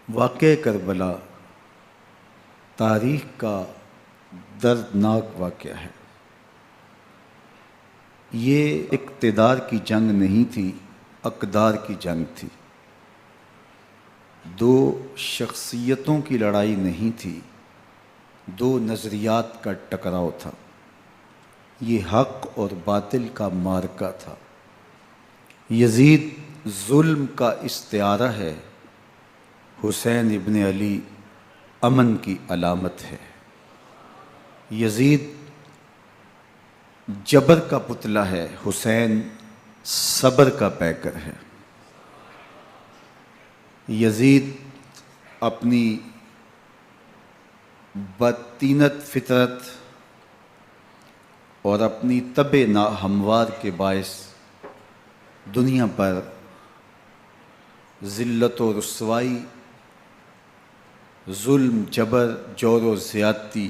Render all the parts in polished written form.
واقعہ کربلا تاریخ کا دردناک واقعہ ہے۔ یہ اقتدار کی جنگ نہیں تھی، اقدار کی جنگ تھی۔ دو شخصیتوں کی لڑائی نہیں تھی، دو نظریات کا ٹکراؤ تھا۔ یہ حق اور باطل کا معرکہ تھا۔ یزید ظلم کا استعارہ ہے، حسین ابن علی امن کی علامت ہے۔ یزید جبر کا پتلا ہے، حسین صبر کا پیکر ہے۔ یزید اپنی بدطینت فطرت اور اپنی طبع ناہموار کے باعث دنیا پر ذلت و رسوائی، ظلم، جبر، جور و زیادتی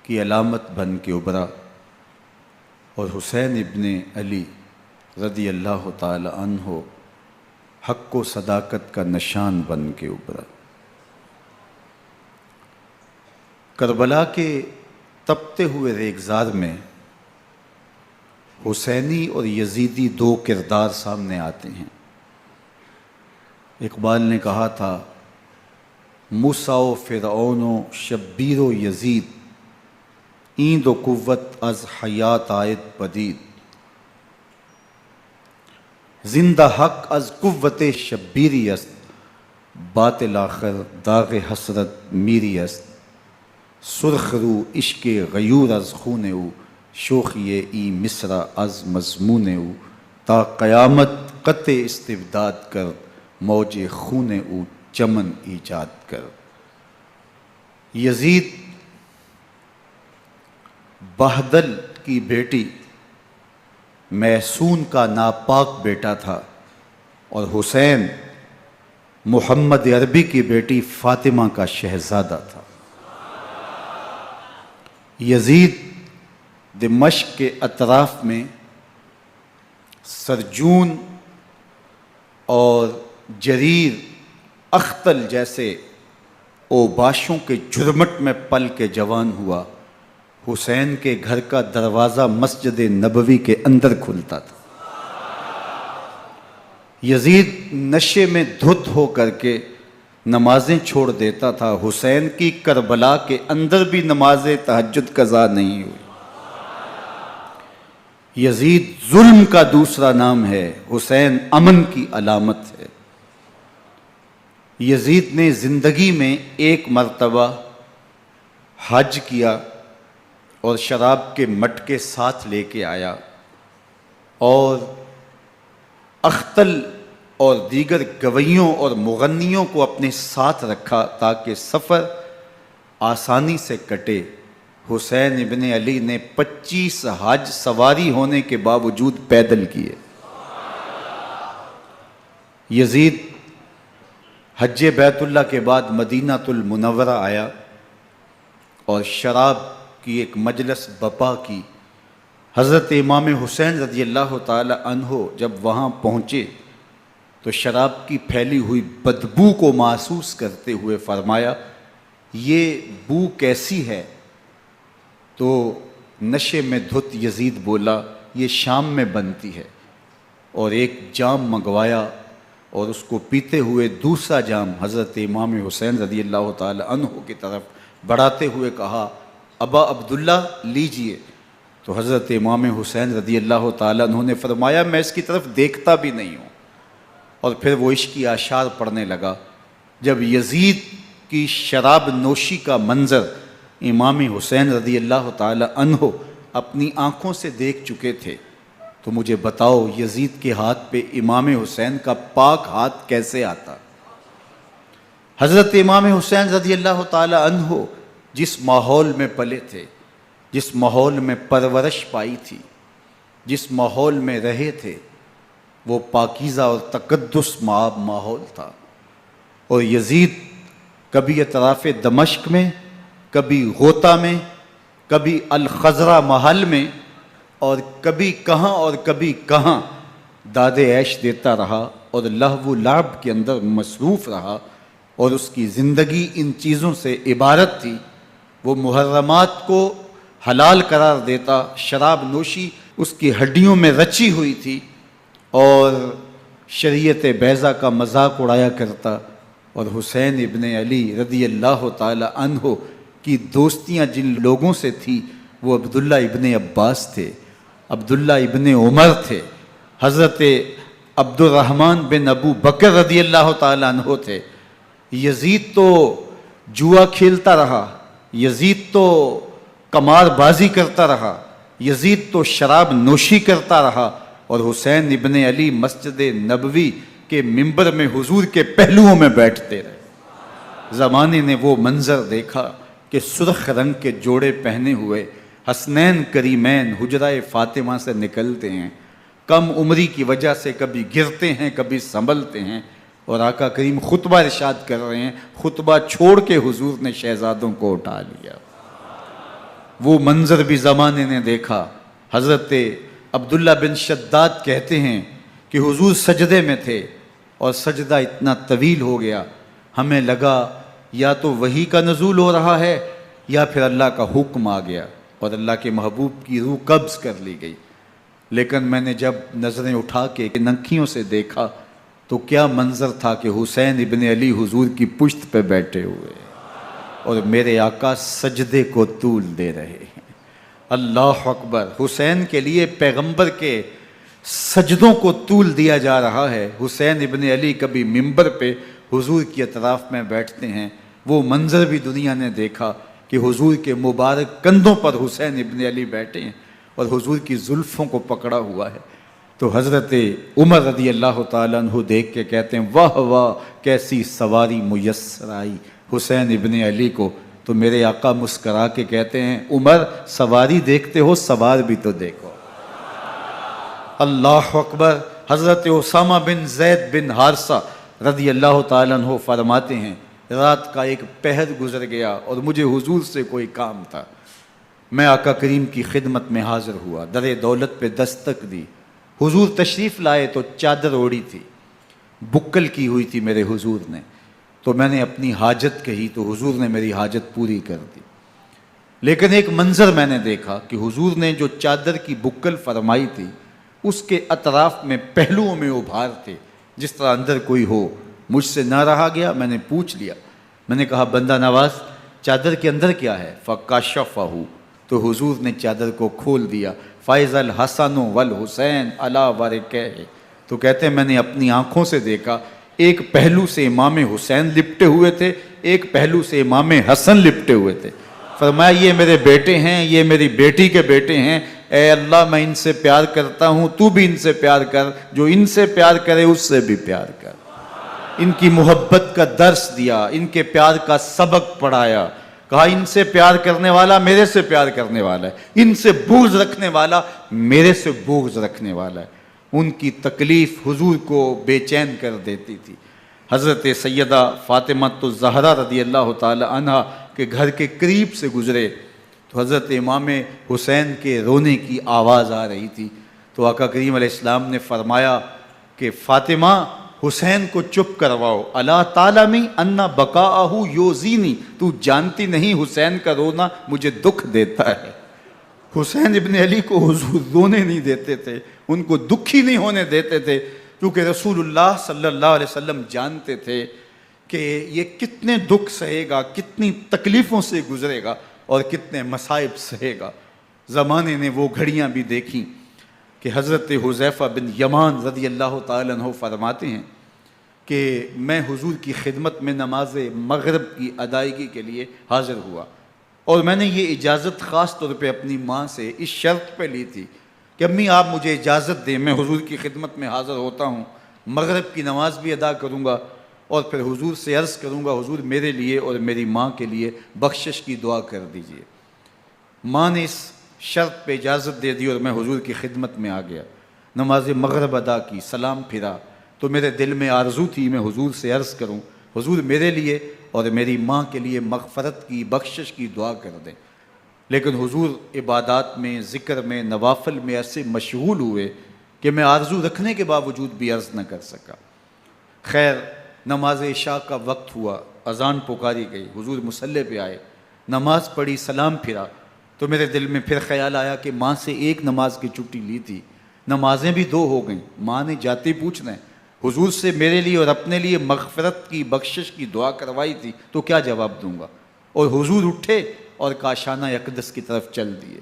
کی علامت بن کے ابھرا، اور حسین ابن علی رضی اللہ تعالی عنہ حق و صداقت کا نشان بن کے ابھرا۔ کربلا کے تپتے ہوئے ریگزار میں حسینی اور یزیدی دو کردار سامنے آتے ہیں۔ اقبال نے کہا تھا، موسیٰ و فرعون و شبیر و یزید، ایند و قوت از حیات آید پدید، زندہ حق از قوت شبیری است، باطل آخر داغ حسرت میری است، سرخ رو عشق غیور از خون او، شوخی ای مصرع از مضمون او، تا قیامت قطع استبداد کر، موج خون او چمن ایجاد کر۔ یزید بہدل کی بیٹی محسون کا ناپاک بیٹا تھا، اور حسین محمد عربی کی بیٹی فاطمہ کا شہزادہ تھا۔ یزید دمشق کے اطراف میں سرجون اور جریر اختل جیسے اوباشوں کے جرمٹ میں پل کے جوان ہوا۔ حسین کے گھر کا دروازہ مسجد نبوی کے اندر کھلتا تھا۔ یزید نشے میں دھت ہو کر کے نمازیں چھوڑ دیتا تھا۔ حسین کی کربلا کے اندر بھی نماز تہجد قضا نہیں ہوئی۔ یزید ظلم کا دوسرا نام ہے، حسین امن کی علامت ہے۔ یزید نے زندگی میں ایک مرتبہ حج کیا اور شراب کے مٹکے ساتھ لے کے آیا، اور اختل اور دیگر گویوں اور مغنیوں کو اپنے ساتھ رکھا تاکہ سفر آسانی سے کٹے۔ حسین ابن علی نے 25 حج سواری ہونے کے باوجود پیدل کیے۔ یزید حج بیت اللہ کے بعد مدینہ المنورہ آیا اور شراب کی ایک مجلس بپا کی۔ حضرت امام حسین رضی اللہ تعالی عنہ جب وہاں پہنچے تو شراب کی پھیلی ہوئی بدبو کو محسوس کرتے ہوئے فرمایا، یہ بو کیسی ہے؟ تو نشے میں دھت یزید بولا، یہ شام میں بنتی ہے، اور ایک جام منگوایا اور اس کو پیتے ہوئے دوسرا جام حضرت امام حسین رضی اللہ تعالی عنہ کی طرف بڑھاتے ہوئے کہا، ابا عبداللہ لیجئے۔ تو حضرت امام حسین رضی اللہ تعالیٰ عنہ نے فرمایا، میں اس کی طرف دیکھتا بھی نہیں ہوں، اور پھر وہ عشقی اشعار پڑھنے لگا۔ جب یزید کی شراب نوشی کا منظر امام حسین رضی اللہ تعالیٰ عنہ اپنی آنکھوں سے دیکھ چکے تھے، تو مجھے بتاؤ یزید کے ہاتھ پہ امام حسین کا پاک ہاتھ کیسے آتا؟ حضرت امام حسین رضی اللہ تعالیٰ عنہ جس ماحول میں پلے تھے، جس ماحول میں پرورش پائی تھی، جس ماحول میں رہے تھے، وہ پاکیزہ اور تقدس ماحول تھا۔ اور یزید کبھی اطراف دمشق میں، کبھی غوطہ میں، کبھی الخضرہ محل میں، اور کبھی کہاں داد عیش دیتا رہا اور لہو و لعب کے اندر مصروف رہا، اور اس کی زندگی ان چیزوں سے عبارت تھی۔ وہ محرمات کو حلال قرار دیتا، شراب نوشی اس کی ہڈیوں میں رچی ہوئی تھی، اور شریعت بیضا کا مذاق اڑایا کرتا۔ اور حسین ابن علی رضی اللہ تعالی عنہ کی دوستیاں جن لوگوں سے تھی وہ عبداللہ ابن عباس تھے، عبداللہ ابن عمر تھے، حضرت عبد الرحمن بن ابو بکر رضی اللہ تعالی عنہ تھے۔ یزید تو جوا کھیلتا رہا، یزید تو قمار بازی کرتا رہا، یزید تو شراب نوشی کرتا رہا، اور حسین ابن علی مسجد نبوی کے ممبر میں حضور کے پہلوؤں میں بیٹھتے رہے۔ زمانے نے وہ منظر دیکھا کہ سرخ رنگ کے جوڑے پہنے ہوئے حسنین کریمین حجرہ فاطمہ سے نکلتے ہیں، کم عمری کی وجہ سے کبھی گرتے ہیں کبھی سنبھلتے ہیں، اور آقا کریم خطبہ ارشاد کر رہے ہیں، خطبہ چھوڑ کے حضور نے شہزادوں کو اٹھا لیا۔ وہ منظر بھی زمانے نے دیکھا۔ حضرت عبداللہ بن شداد کہتے ہیں کہ حضور سجدے میں تھے اور سجدہ اتنا طویل ہو گیا، ہمیں لگا یا تو وحی کا نزول ہو رہا ہے یا پھر اللہ کا حکم آ گیا اور اللہ کے محبوب کی روح قبض کر لی گئی۔ لیکن میں نے جب نظریں اٹھا کے ننکیوں سے دیکھا تو کیا منظر تھا کہ حسین ابن علی حضور کی پشت پہ بیٹھے ہوئے اور میرے آقا سجدے کو طول دے رہے ہیں۔ اللہ اکبر! حسین کے لیے پیغمبر کے سجدوں کو طول دیا جا رہا ہے۔ حسین ابن علی کبھی ممبر پہ حضور کی اطراف میں بیٹھتے ہیں، وہ منظر بھی دنیا نے دیکھا کہ حضور کے مبارک کندھوں پر حسین ابن علی بیٹھے ہیں اور حضور کی زلفوں کو پکڑا ہوا ہے۔ تو حضرت عمر رضی اللہ تعالیٰ عنہ دیکھ کے کہتے ہیں واہ واہ کیسی سواری میسر آئی حسین ابن علی کو۔ تو میرے آقا مسکرا کے کہتے ہیں عمر سواری دیکھتے ہو سوار بھی تو دیکھو۔ اللہ اکبر! حضرت اسامہ بن زید بن حارثہ رضی اللہ تعالیٰ عنہ فرماتے ہیں رات کا ایک پہر گزر گیا اور مجھے حضور سے کوئی کام تھا، میں آقا کریم کی خدمت میں حاضر ہوا، در دولت پہ دستک دی، حضور تشریف لائے تو چادر اوڑی تھی، بکل کی ہوئی تھی میرے حضور نے، تو میں نے اپنی حاجت کہی تو حضور نے میری حاجت پوری کر دی۔ لیکن ایک منظر میں نے دیکھا کہ حضور نے جو چادر کی بکل فرمائی تھی اس کے اطراف میں پہلوؤں میں ابھار تھے جس طرح اندر کوئی ہو۔ مجھ سے نہ رہا گیا، میں نے پوچھ لیا، میں نے کہا بندہ نواز چادر کے اندر کیا ہے؟ فَكَشَفَهُ، تو حضور نے چادر کو کھول دیا۔ فَإِذَا الْحَسَنُ وَالْحُسَيْنُ عَلَىٰ وَرِكَيْهِ، تو کہتے ہیں میں نے اپنی آنکھوں سے دیکھا ایک پہلو سے امام حسین لپٹے ہوئے تھے، ایک پہلو سے امام حسن لپٹے ہوئے تھے۔ فرمایا یہ میرے بیٹے ہیں، یہ میری بیٹی کے بیٹے ہیں، اے اللہ میں ان سے پیار کرتا ہوں، تو بھی ان سے پیار کر، جو ان سے پیار کرے اس سے بھی پیار کر۔ ان کی محبت کا درس دیا، ان کے پیار کا سبق پڑھایا، کہا ان سے پیار کرنے والا میرے سے پیار کرنے والا ہے، ان سے بغض رکھنے والا میرے سے بغض رکھنے والا ہے۔ ان کی تکلیف حضور کو بے چین کر دیتی تھی۔ حضرت سیدہ فاطمہ الزہرا رضی اللہ تعالی عنہ کے گھر کے قریب سے گزرے تو حضرت امام حسین کے رونے کی آواز آ رہی تھی، تو آقا کریم علیہ السلام نے فرمایا کہ فاطمہ حسین کو چپ کرواؤ، الا تعلمی ان بقاءہ یوزینی، تو جانتی نہیں حسین کا رونا مجھے دکھ دیتا ہے۔ حسین ابن علی کو حضور رونے نہیں دیتے تھے، ان کو دکھی نہیں ہونے دیتے تھے، کیونکہ رسول اللہ صلی اللہ علیہ وسلم جانتے تھے کہ یہ کتنے دکھ سہے گا، کتنی تکلیفوں سے گزرے گا اور کتنے مصائب سہے گا۔ زمانے نے وہ گھڑیاں بھی دیکھیں کہ حضرت حذیفہ بن یمان رضی اللہ تعالیٰ عنہ فرماتے ہیں کہ میں حضور کی خدمت میں نماز مغرب کی ادائیگی کے لیے حاضر ہوا، اور میں نے یہ اجازت خاص طور پہ اپنی ماں سے اس شرط پہ لی تھی کہ امی آپ مجھے اجازت دیں، میں حضور کی خدمت میں حاضر ہوتا ہوں، مغرب کی نماز بھی ادا کروں گا اور پھر حضور سے عرض کروں گا حضور میرے لیے اور میری ماں کے لیے بخشش کی دعا کر دیجئے۔ ماں نے اس شرط پہ اجازت دے دی اور میں حضور کی خدمت میں آ گیا، نماز مغرب ادا کی، سلام پھرا تو میرے دل میں آرزو تھی میں حضور سے عرض کروں حضور میرے لیے اور میری ماں کے لیے مغفرت کی بخشش کی دعا کر دیں، لیکن حضور عبادات میں ذکر میں نوافل میں ایسے مشغول ہوئے کہ میں آرزو رکھنے کے باوجود بھی عرض نہ کر سکا۔ خیر نماز عشاء کا وقت ہوا، اذان پکاری گئی، حضور مصلی پہ آئے، نماز پڑھی، سلام پھرا، تو میرے دل میں پھر خیال آیا کہ ماں سے ایک نماز کی چھٹی لی تھی، نمازیں بھی 2 ہو گئیں، ماں نے جاتے پوچھنا ہے حضور سے میرے لیے اور اپنے لیے مغفرت کی، بخشش کی دعا کروائی تھی، تو کیا جواب دوں گا؟ اور حضور اٹھے اور کاشانہ اقدس کی طرف چل دیے۔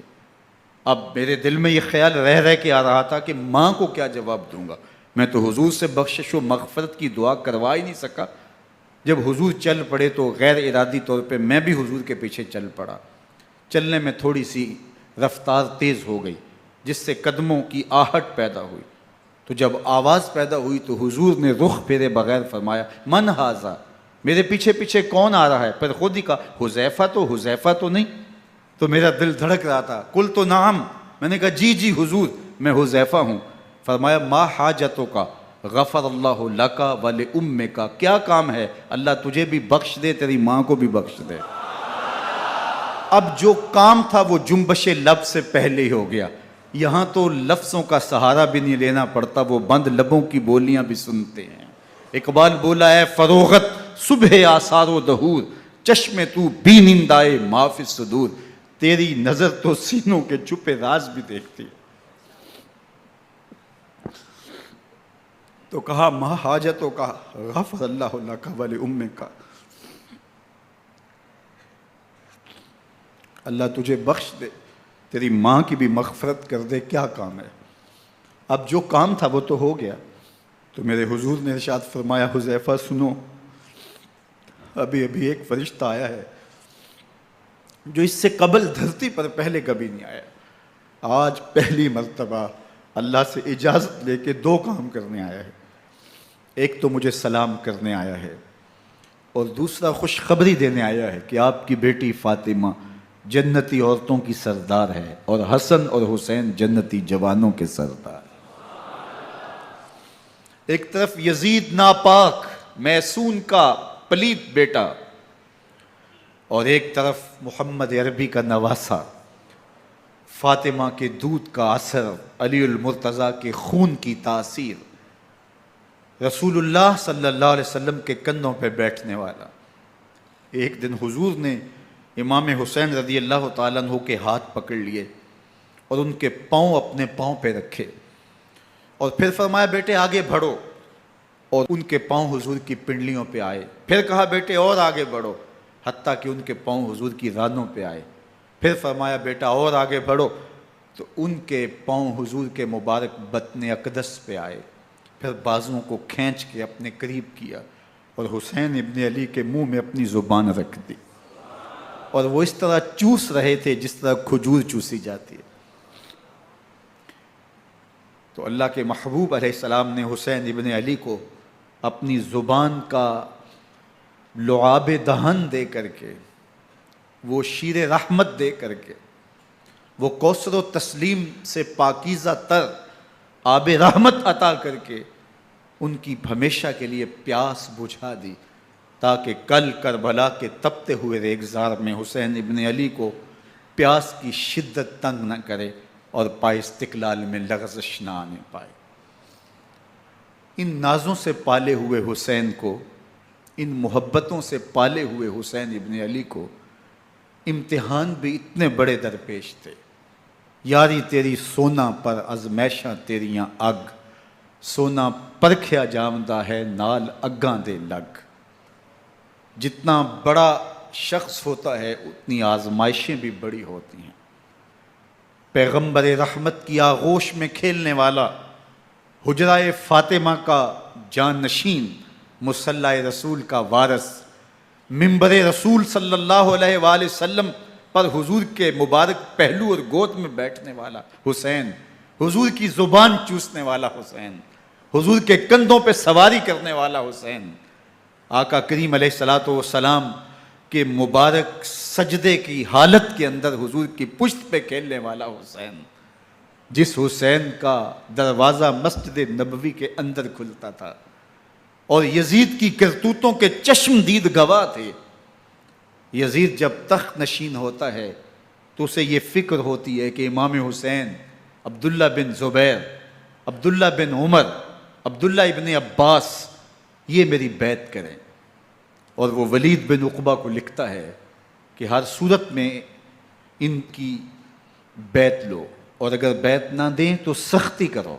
اب میرے دل میں یہ خیال رہ کے آ رہا تھا کہ ماں کو کیا جواب دوں گا، میں تو حضور سے بخشش و مغفرت کی دعا کروا ہی نہیں سکا۔ جب حضور چل پڑے تو غیر ارادی طور پہ میں بھی حضور کے پیچھے چل پڑا۔ چلنے میں تھوڑی سی رفتار تیز ہو گئی، جس سے قدموں کی آہٹ پیدا ہوئی، تو جب آواز پیدا ہوئی تو حضور نے رخ پھیرے بغیر فرمایا من ھذا، میرے پیچھے پیچھے کون آ رہا ہے؟ پھر خود ہی کہا حذیفہ تو نہیں؟ تو میرا دل دھڑک رہا تھا، قلت نعم، میں نے کہا جی حضور میں حذیفہ ہوں۔ فرمایا ما حاجتک غفر اللہ لک ولامک، کیا کام ہے؟ اللہ تجھے بھی بخش دے، تیری ماں کو بھی بخش دے۔ اب جو کام تھا وہ جنبش لب سے پہلے ہی ہو گیا، یہاں تو لفظوں کا سہارا بھی نہیں لینا پڑتا، وہ بند لبوں کی بولیاں بھی سنتے ہیں۔ اقبال بولا ہے فروغت صبح آثار و دہور، چشم تو بی نندائے ما فی الصدور، تیری نظر تو سینوں کے چھپے راز بھی دیکھتی ہے۔ تو کہا ما حاجتوں کا غفر اللہ لک ولامک، اللہ تجھے بخش دے، تیری ماں کی بھی مغفرت کر دے، کیا کام ہے؟ اب جو کام تھا وہ تو ہو گیا۔ تو میرے حضور نے ارشاد فرمایا حذیفہ سنو، ابھی ایک فرشتہ آیا ہے جو اس سے قبل دھرتی پر پہلے کبھی نہیں آیا، آج پہلی مرتبہ اللہ سے اجازت لے کے 2 کام کرنے آیا ہے، ایک تو مجھے سلام کرنے آیا ہے اور دوسرا خوشخبری دینے آیا ہے کہ آپ کی بیٹی فاطمہ جنتی عورتوں کی سردار ہے اور حسن اور حسین جنتی جوانوں کے سردار۔ ایک طرف یزید ناپاک میسون کا پلیت بیٹا، اور ایک طرف محمد عربی کا نواسا، فاطمہ کے دودھ کا اثر، علی المرتضیٰ کے خون کی تاثیر، رسول اللہ صلی اللہ علیہ وسلم کے کندھوں پہ بیٹھنے والا۔ ایک دن حضور نے امام حسین رضی اللہ تعالیٰ عنہ کے ہاتھ پکڑ لیے اور ان کے پاؤں اپنے پاؤں پہ رکھے اور پھر فرمایا بیٹے آگے بڑھو، اور ان کے پاؤں حضور کی پنڈلیوں پہ آئے، پھر کہا بیٹے اور آگے بڑھو، حتیٰ کہ ان کے پاؤں حضور کی رانوں پہ آئے، پھر فرمایا بیٹا اور آگے بڑھو، تو ان کے پاؤں حضور کے مبارک بطن اقدس پہ آئے، پھر بازوؤں کو کھینچ کے اپنے قریب کیا اور حسین ابن علی کے منہ میں اپنی زبان رکھ دی، اور وہ اس طرح چوس رہے تھے جس طرح کھجور چوسی جاتی ہے۔ تو اللہ کے محبوب علیہ السلام نے حسین ابن علی کو اپنی زبان کا لعاب دہن دے کر کے، وہ شیر رحمت دے کر کے، وہ کوثر و تسلیم سے پاکیزہ تر آب رحمت عطا کر کے ان کی ہمیشہ کے لیے پیاس بجھا دی، تاکہ کل کربلا کے تپتے ہوئے ریگزار میں حسین ابن علی کو پیاس کی شدت تنگ نہ کرے اور پائے استقلال میں لغزش نہ آنے پائے۔ ان نازوں سے پالے ہوئے حسین کو، ان محبتوں سے پالے ہوئے حسین ابن علی کو امتحان بھی اتنے بڑے درپیش تھے۔ یاری تیری سونا پر ازمیشاں تیریاں اگ، سونا پرکھیا جامدہ ہے نال اگاں دے لگ۔ جتنا بڑا شخص ہوتا ہے اتنی آزمائشیں بھی بڑی ہوتی ہیں۔ پیغمبر رحمت کی آغوش میں کھیلنے والا، حجرہ فاطمہ کا جانشین، مصلی رسول کا وارث، منبر رسول صلی اللہ علیہ وآلہ وسلم پر حضور کے مبارک پہلو اور گود میں بیٹھنے والا حسین، حضور کی زبان چوسنے والا حسین، حضور کے کندھوں پہ سواری کرنے والا حسین، آقا کریم علیہ الصلوۃ والسلام کے مبارک سجدے کی حالت کے اندر حضور کی پشت پہ کھیلنے والا حسین، جس حسین کا دروازہ مسجد نبوی کے اندر کھلتا تھا اور یزید کی کرتوتوں کے چشم دید گواہ تھے۔ یزید جب تخت نشین ہوتا ہے تو اسے یہ فکر ہوتی ہے کہ امام حسین، عبداللہ بن زبیر، عبداللہ بن عمر، عبداللہ ابن عباس، یہ میری بیعت کریں۔ اور وہ ولید بن عقبہ کو لکھتا ہے کہ ہر صورت میں ان کی بیعت لو، اور اگر بیعت نہ دیں تو سختی کرو۔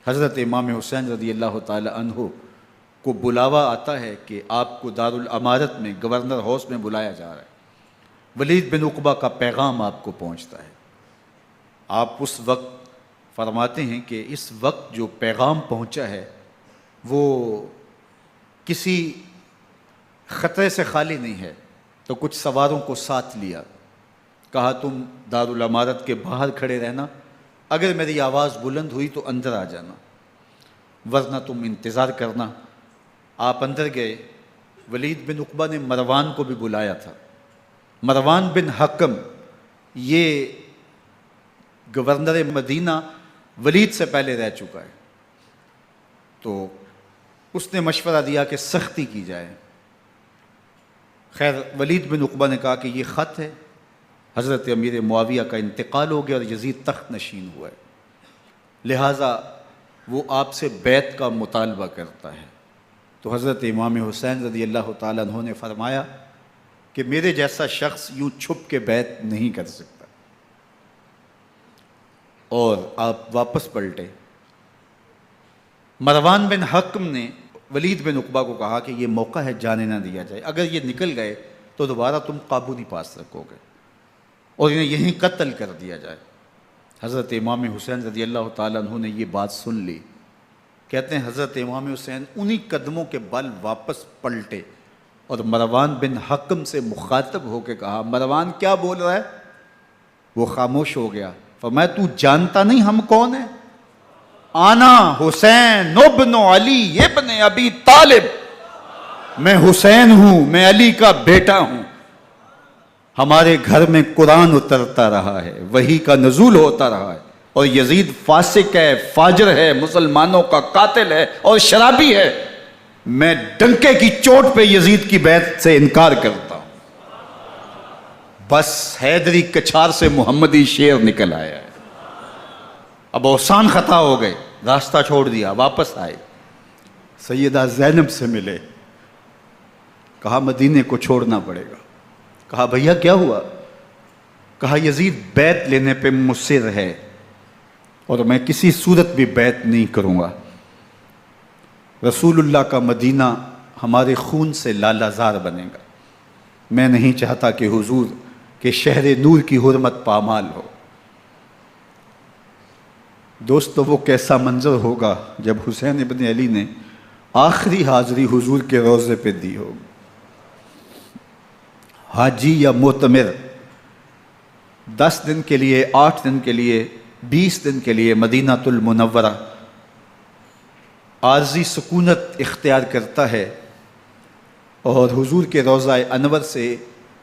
حضرت امام حسین رضی اللہ تعالی عنہ کو بلاوا آتا ہے کہ آپ کو دارالامارت میں گورنر ہاؤس میں بلایا جا رہا ہے، ولید بن عقبہ کا پیغام آپ کو پہنچتا ہے۔ آپ اس وقت فرماتے ہیں کہ اس وقت جو پیغام پہنچا ہے وہ کسی خطرے سے خالی نہیں ہے، تو کچھ سواروں کو ساتھ لیا، کہا تم دارالامارت کے باہر کھڑے رہنا، اگر میری آواز بلند ہوئی تو اندر آ جانا، ورنہ تم انتظار کرنا۔ آپ اندر گئے۔ ولید بن عقبہ نے مروان کو بھی بلایا تھا۔ مروان بن حکم یہ گورنر مدینہ ولید سے پہلے رہ چکا ہے، تو اس نے مشورہ دیا کہ سختی کی جائے۔ خیر ولید بن عقبہ نے کہا کہ یہ خط ہے، حضرت امیر معاویہ کا انتقال ہو گیا اور یزید تخت نشین ہوا ہے، لہٰذا وہ آپ سے بیعت کا مطالبہ کرتا ہے۔ تو حضرت امام حسین رضی اللہ تعالیٰ عنہ نے فرمایا کہ میرے جیسا شخص یوں چھپ کے بیعت نہیں کر سکتا، اور آپ واپس پلٹے۔ مروان بن حکم نے ولید بن عقبہ کو کہا کہ یہ موقع ہے جانے نہ دیا جائے، اگر یہ نکل گئے تو دوبارہ تم قابو نہیں پا سکو گے، اور انہیں یہیں قتل کر دیا جائے۔ حضرت امام حسین رضی اللہ تعالیٰ عنہ نے یہ بات سن لی۔ کہتے ہیں حضرت امام حسین انہی قدموں کے بل واپس پلٹے اور مروان بن حکم سے مخاطب ہو کے کہا، مروان کیا بول رہا ہے؟ وہ خاموش ہو گیا۔ فرمایا تو جانتا نہیں ہم کون ہیں؟ آنا حسین ابن علی ابن ابی طالب، میں حسین ہوں، میں علی کا بیٹا ہوں، ہمارے گھر میں قرآن اترتا رہا ہے، وحی کا نزول ہوتا رہا ہے، اور یزید فاسق ہے، فاجر ہے، مسلمانوں کا قاتل ہے اور شرابی ہے، میں ڈنکے کی چوٹ پہ یزید کی بیعت سے انکار کرتا ہوں۔ بس حیدری کچھار سے محمدی شیر نکل آیا ہے۔ اب اوسان خطا ہو گئے، راستہ چھوڑ دیا، واپس آئے، سیدہ زینب سے ملے، کہا مدینے کو چھوڑنا پڑے گا۔ کہا بھیا کیا ہوا؟ کہا یزید بیعت لینے پہ مصر ہے اور میں کسی صورت بھی بیعت نہیں کروں گا، رسول اللہ کا مدینہ ہمارے خون سے لالا زار بنے گا، میں نہیں چاہتا کہ حضور کے شہر نور کی حرمت پامال ہو۔ دوستو وہ کیسا منظر ہوگا جب حسین ابن علی نے آخری حاضری حضور کے روضے پہ دی ہوگی۔ حاجی یا معتمر 10 دن کے لیے، 8 دن کے لیے، 20 دن کے لیے مدینہ المنورہ عارضی سکونت اختیار کرتا ہے، اور حضور کے روضہ انور سے،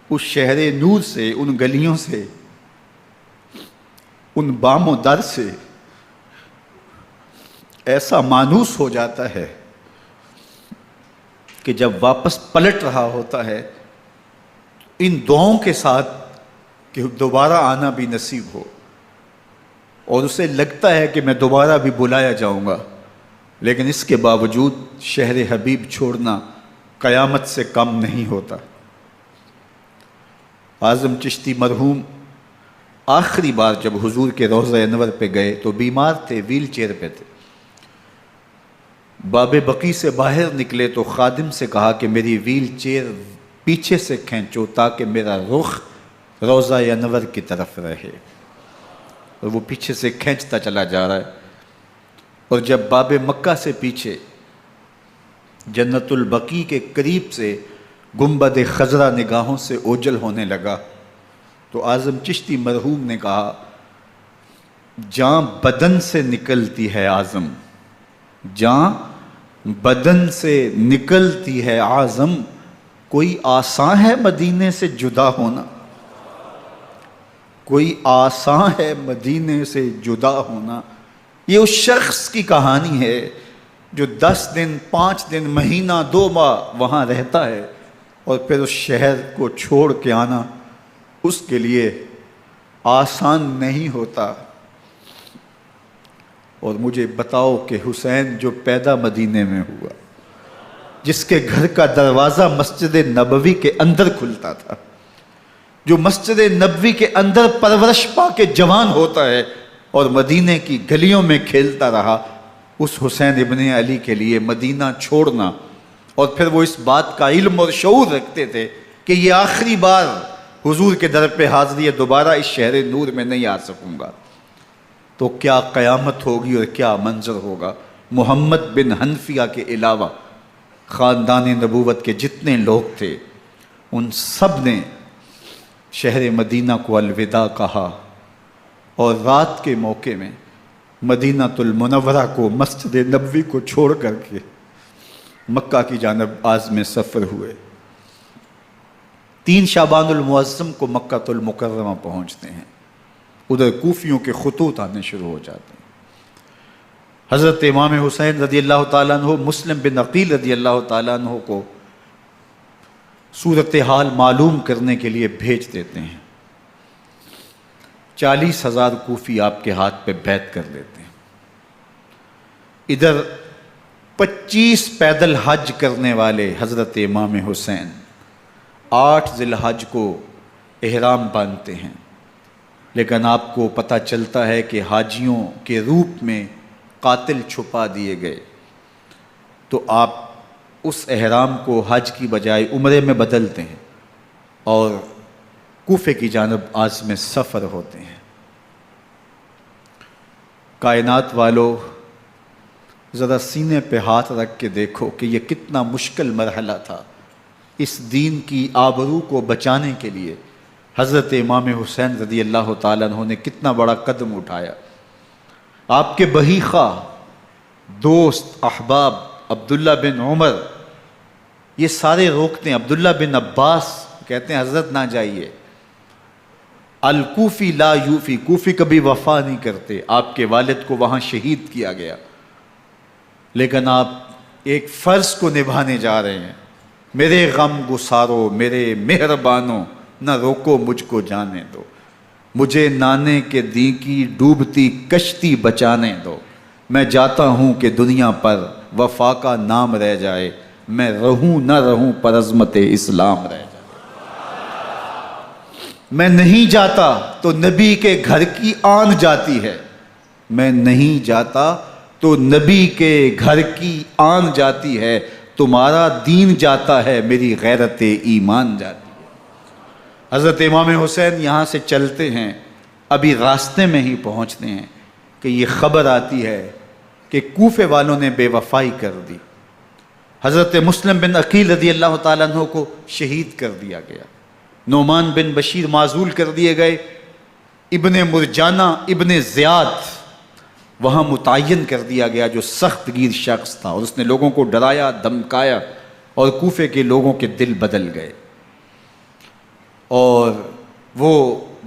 اس شہر نور سے، ان گلیوں سے، ان بام و در سے ایسا مانوس ہو جاتا ہے کہ جب واپس پلٹ رہا ہوتا ہے ان دعاؤں کے ساتھ کہ دوبارہ آنا بھی نصیب ہو، اور اسے لگتا ہے کہ میں دوبارہ بھی بلایا جاؤں گا، لیکن اس کے باوجود شہر حبیب چھوڑنا قیامت سے کم نہیں ہوتا۔ اعظم چشتی مرحوم آخری بار جب حضور کے روضہ انور پہ گئے تو بیمار تھے، ویل چیئر پہ تھے۔ باب بقی سے باہر نکلے تو خادم سے کہا کہ میری ویل چیئر پیچھے سے کھینچو تاکہ میرا رخ روضہ انور کی طرف رہے، اور وہ پیچھے سے کھینچتا چلا جا رہا ہے، اور جب باب مکہ سے پیچھے جنت البقیع کے قریب سے گنبد خضرا نگاہوں سے اوجل ہونے لگا تو اعظم چشتی مرحوم نے کہا، جان بدن سے نکلتی ہے اعظم، جان بدن سے نکلتی ہے اعظم، کوئی آسان ہے مدینے سے جدا ہونا، کوئی آسان ہے مدینے سے جدا ہونا۔ یہ اس شخص کی کہانی ہے جو 10 دن، 5 دن، مہینہ، 2 ماہ وہاں رہتا ہے، اور پھر اس شہر کو چھوڑ کے آنا اس کے لیے آسان نہیں ہوتا۔ اور مجھے بتاؤ کہ حسین جو پیدا مدینے میں ہوا، جس کے گھر کا دروازہ مسجد نبوی کے اندر کھلتا تھا، جو مسجد نبوی کے اندر پرورش پا کے جوان ہوتا ہے اور مدینے کی گلیوں میں کھیلتا رہا، اس حسین ابن علی کے لیے مدینہ چھوڑنا، اور پھر وہ اس بات کا علم اور شعور رکھتے تھے کہ یہ آخری بار حضور کے در پہ حاضری ہے، دوبارہ اس شہر نور میں نہیں آ سکوں گا، تو کیا قیامت ہوگی اور کیا منظر ہوگا۔ محمد بن حنفیہ کے علاوہ خاندان نبوت کے جتنے لوگ تھے ان سب نے شہر مدینہ کو الوداع کہا، اور رات کے موقع میں مدینہ المنورہ کو، مسجد نبوی کو چھوڑ کر کے مکہ کی جانب عازم سفر ہوئے۔ 3 شعبان المعظم کو مکہ المکرمہ پہنچتے ہیں، ادھر کوفیوں کے خطوط آنے شروع ہو جاتے ہیں۔ حضرت امام حسین رضی اللہ تعالیٰ عنہ مسلم بن عقیل رضی اللہ تعالیٰ عنہ کو صورتحال معلوم کرنے کے لیے بھیج دیتے ہیں۔ 40,000 کوفی آپ کے ہاتھ پہ بیعت کر لیتے ہیں۔ ادھر 25 پیدل حج کرنے والے حضرت امام حسین 8 ذی الحج کو احرام باندھتے ہیں، لیکن آپ کو پتہ چلتا ہے کہ حاجیوں کے روپ میں قاتل چھپا دیے گئے، تو آپ اس احرام کو حج کی بجائے عمرے میں بدلتے ہیں اور کوفے کی جانب عازم سفر ہوتے ہیں۔ کائنات والو، ذرا سینے پہ ہاتھ رکھ کے دیکھو کہ یہ کتنا مشکل مرحلہ تھا۔ اس دین کی آبرو کو بچانے کے لیے حضرت امام حسین رضی اللہ تعالیٰ عنہ نے کتنا بڑا قدم اٹھایا۔ آپ کے بہی خواہ، دوست، احباب عبداللہ بن عمر یہ سارے روکتے ہیں۔ عبداللہ بن عباس کہتے ہیں حضرت نہ جائیے، الکوفی لا یوفی، کوفی کبھی وفا نہیں کرتے، آپ کے والد کو وہاں شہید کیا گیا، لیکن آپ ایک فرض کو نبھانے جا رہے ہیں۔ میرے غم گسارو، میرے مہربانوں، نہ روکو مجھ کو جانے دو، مجھے نانے کے دی کی ڈوبتی کشتی بچانے دو، میں جاتا ہوں کہ دنیا پر وفا کا نام رہ جائے، میں رہوں نہ رہوں پر عظمت اسلام رہ جائے۔ میں نہیں جاتا تو نبی کے گھر کی آن جاتی ہے، میں نہیں جاتا تو نبی کے گھر کی آن جاتی ہے، تمہارا دین جاتا ہے، میری غیرت ایمان جاتی ہے۔ حضرت امام حسین یہاں سے چلتے ہیں، ابھی راستے میں ہی پہنچتے ہیں کہ یہ خبر آتی ہے کہ کوفے والوں نے بے وفائی کر دی، حضرت مسلم بن عقیل رضی اللہ تعالیٰ عنہ کو شہید کر دیا گیا، نعمان بن بشیر معزول کر دیے گئے، ابن مرجانہ ابن زیاد وہاں متعین کر دیا گیا جو سخت گیر شخص تھا، اور اس نے لوگوں کو ڈرایا، دھمکایا، اور کوفے کے لوگوں کے دل بدل گئے اور وہ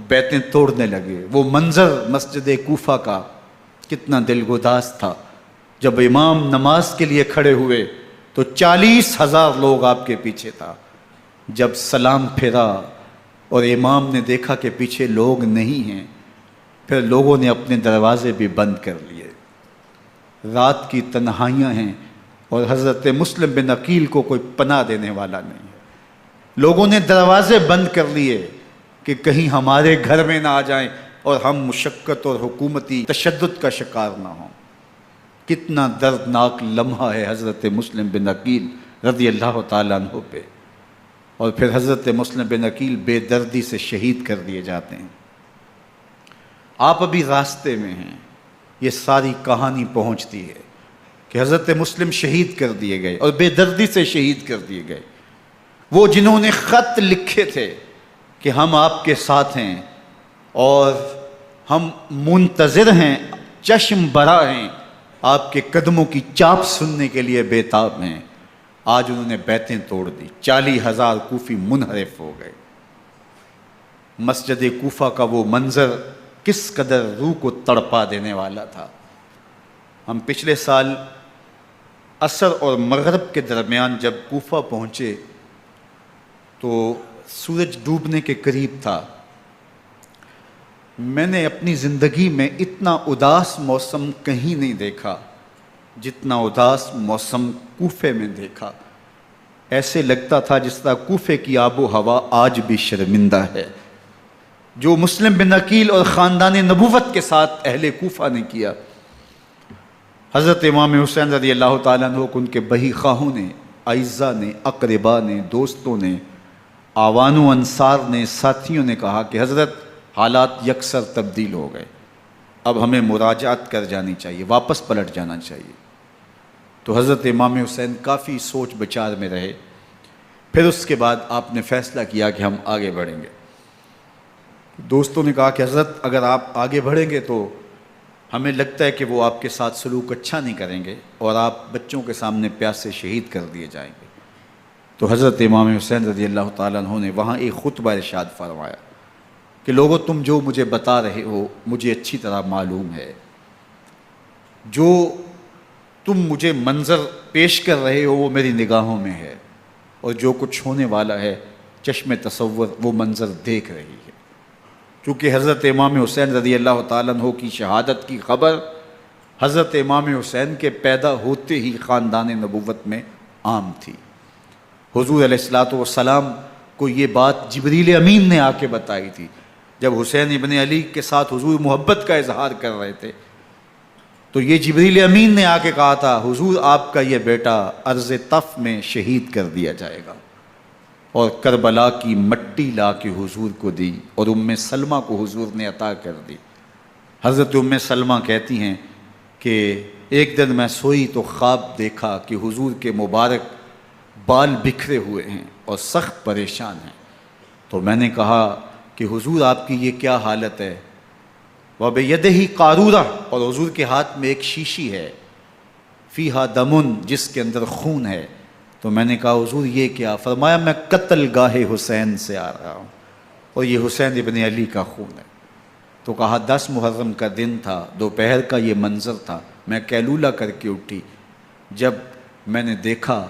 بیتیں توڑنے لگے۔ وہ منظر مسجد کوفہ کا کتنا دلگداز تھا، جب امام نماز کے لیے کھڑے ہوئے تو 40,000 لوگ آپ کے پیچھے تھا۔ جب سلام پھیرا اور امام نے دیکھا کہ پیچھے لوگ نہیں ہیں، پھر لوگوں نے اپنے دروازے بھی بند کر لیے۔ رات کی تنہائیاں ہیں اور حضرت مسلم بن عقیل کو کوئی پناہ دینے والا نہیں ہے، لوگوں نے دروازے بند کر لیے کہ کہیں ہمارے گھر میں نہ آ جائیں اور ہم مشقت اور حکومتی تشدد کا شکار نہ ہوں۔ کتنا دردناک لمحہ ہے حضرت مسلم بن عقیل رضی اللہ تعالیٰ عنہ پہ، اور پھر حضرت مسلم بن عقیل بے دردی سے شہید کر دیے جاتے ہیں۔ آپ ابھی راستے میں ہیں، یہ ساری کہانی پہنچتی ہے کہ حضرت مسلم شہید کر دیے گئے اور بے دردی سے شہید کر دیے گئے۔ وہ جنہوں نے خط لکھے تھے کہ ہم آپ کے ساتھ ہیں اور ہم منتظر ہیں، چشم برا ہیں، آپ کے قدموں کی چاپ سننے کے لیے بےتاب ہیں، آج انہوں نے بیتیں توڑ دی، 40,000 کوفی منحرف ہو گئے۔ مسجد کوفہ کا وہ منظر کس قدر روح کو تڑپا دینے والا تھا۔ ہم پچھلے سال عصر اور مغرب کے درمیان جب کوفہ پہنچے تو سورج ڈوبنے کے قریب تھا۔ میں نے اپنی زندگی میں اتنا اداس موسم کہیں نہیں دیکھا جتنا اداس موسم کوفے میں دیکھا۔ ایسے لگتا تھا جس طرح کوفے کی آب و ہوا آج بھی شرمندہ ہے۔ جو مسلم بن عقیل اور خاندان نبوت کے ساتھ اہل کوفہ نے کیا، حضرت امام حسین رضی اللہ تعالیٰ عنہ کو ان کے بہی خواہوں نے، اعزاء نے، اقربا نے، دوستوں نے، آوان و انصار نے، ساتھیوں نے کہا کہ حضرت حالات یکسر تبدیل ہو گئے، اب ہمیں مراجعت کر جانی چاہیے، واپس پلٹ جانا چاہیے۔ تو حضرت امام حسین کافی سوچ بچار میں رہے، پھر اس کے بعد آپ نے فیصلہ کیا کہ ہم آگے بڑھیں گے۔ دوستوں نے کہا کہ حضرت اگر آپ آگے بڑھیں گے تو ہمیں لگتا ہے کہ وہ آپ کے ساتھ سلوک اچھا نہیں کریں گے اور آپ بچوں کے سامنے پیاس سے شہید کر دیے جائیں گے۔ تو حضرت امام حسین رضی اللہ تعالیٰ عنہ نے وہاں ایک خطبہ ارشاد فرمایا کہ لوگو تم جو مجھے بتا رہے ہو مجھے اچھی طرح معلوم ہے، جو تم مجھے منظر پیش کر رہے ہو وہ میری نگاہوں میں ہے، اور جو کچھ ہونے والا ہے چشم تصور وہ منظر دیکھ رہی ہے۔ چونکہ حضرت امام حسین رضی اللہ تعالیٰ عنہ کی شہادت کی خبر حضرت امام حسین کے پیدا ہوتے ہی خاندان نبوت میں عام تھی۔ حضور علیہ الصلوۃ والسلام کو یہ بات جبریل امین نے آ کے بتائی تھی جب حسین ابن علی کے ساتھ حضور محبت کا اظہار کر رہے تھے، تو یہ جبریل امین نے آ کے کہا تھا حضور آپ کا یہ بیٹا ارض طف میں شہید کر دیا جائے گا، اور کربلا کی مٹی لا کے حضور کو دی اور ام سلمہ کو حضور نے عطا کر دی۔ حضرت ام سلمہ کہتی ہیں کہ ایک دن میں سوئی تو خواب دیکھا کہ حضور کے مبارک بال بکھرے ہوئے ہیں اور سخت پریشان ہیں، تو میں نے کہا کہ حضور آپ کی یہ کیا حالت ہے؟ وَبِيَدِهِ قَارُورَةٌ، اور حضور کے ہاتھ میں ایک شیشی ہے، فِيهَا دَمٌ، جس کے اندر خون ہے۔ تو میں نے کہا حضور یہ کیا؟ فرمایا میں قتل گاہ حسین سے آ رہا ہوں اور یہ حسین ابن علی کا خون ہے۔ تو کہا 10 محرم کا دن تھا، دوپہر کا یہ منظر تھا، میں کیلولہ کر کے اٹھی، جب میں نے دیکھا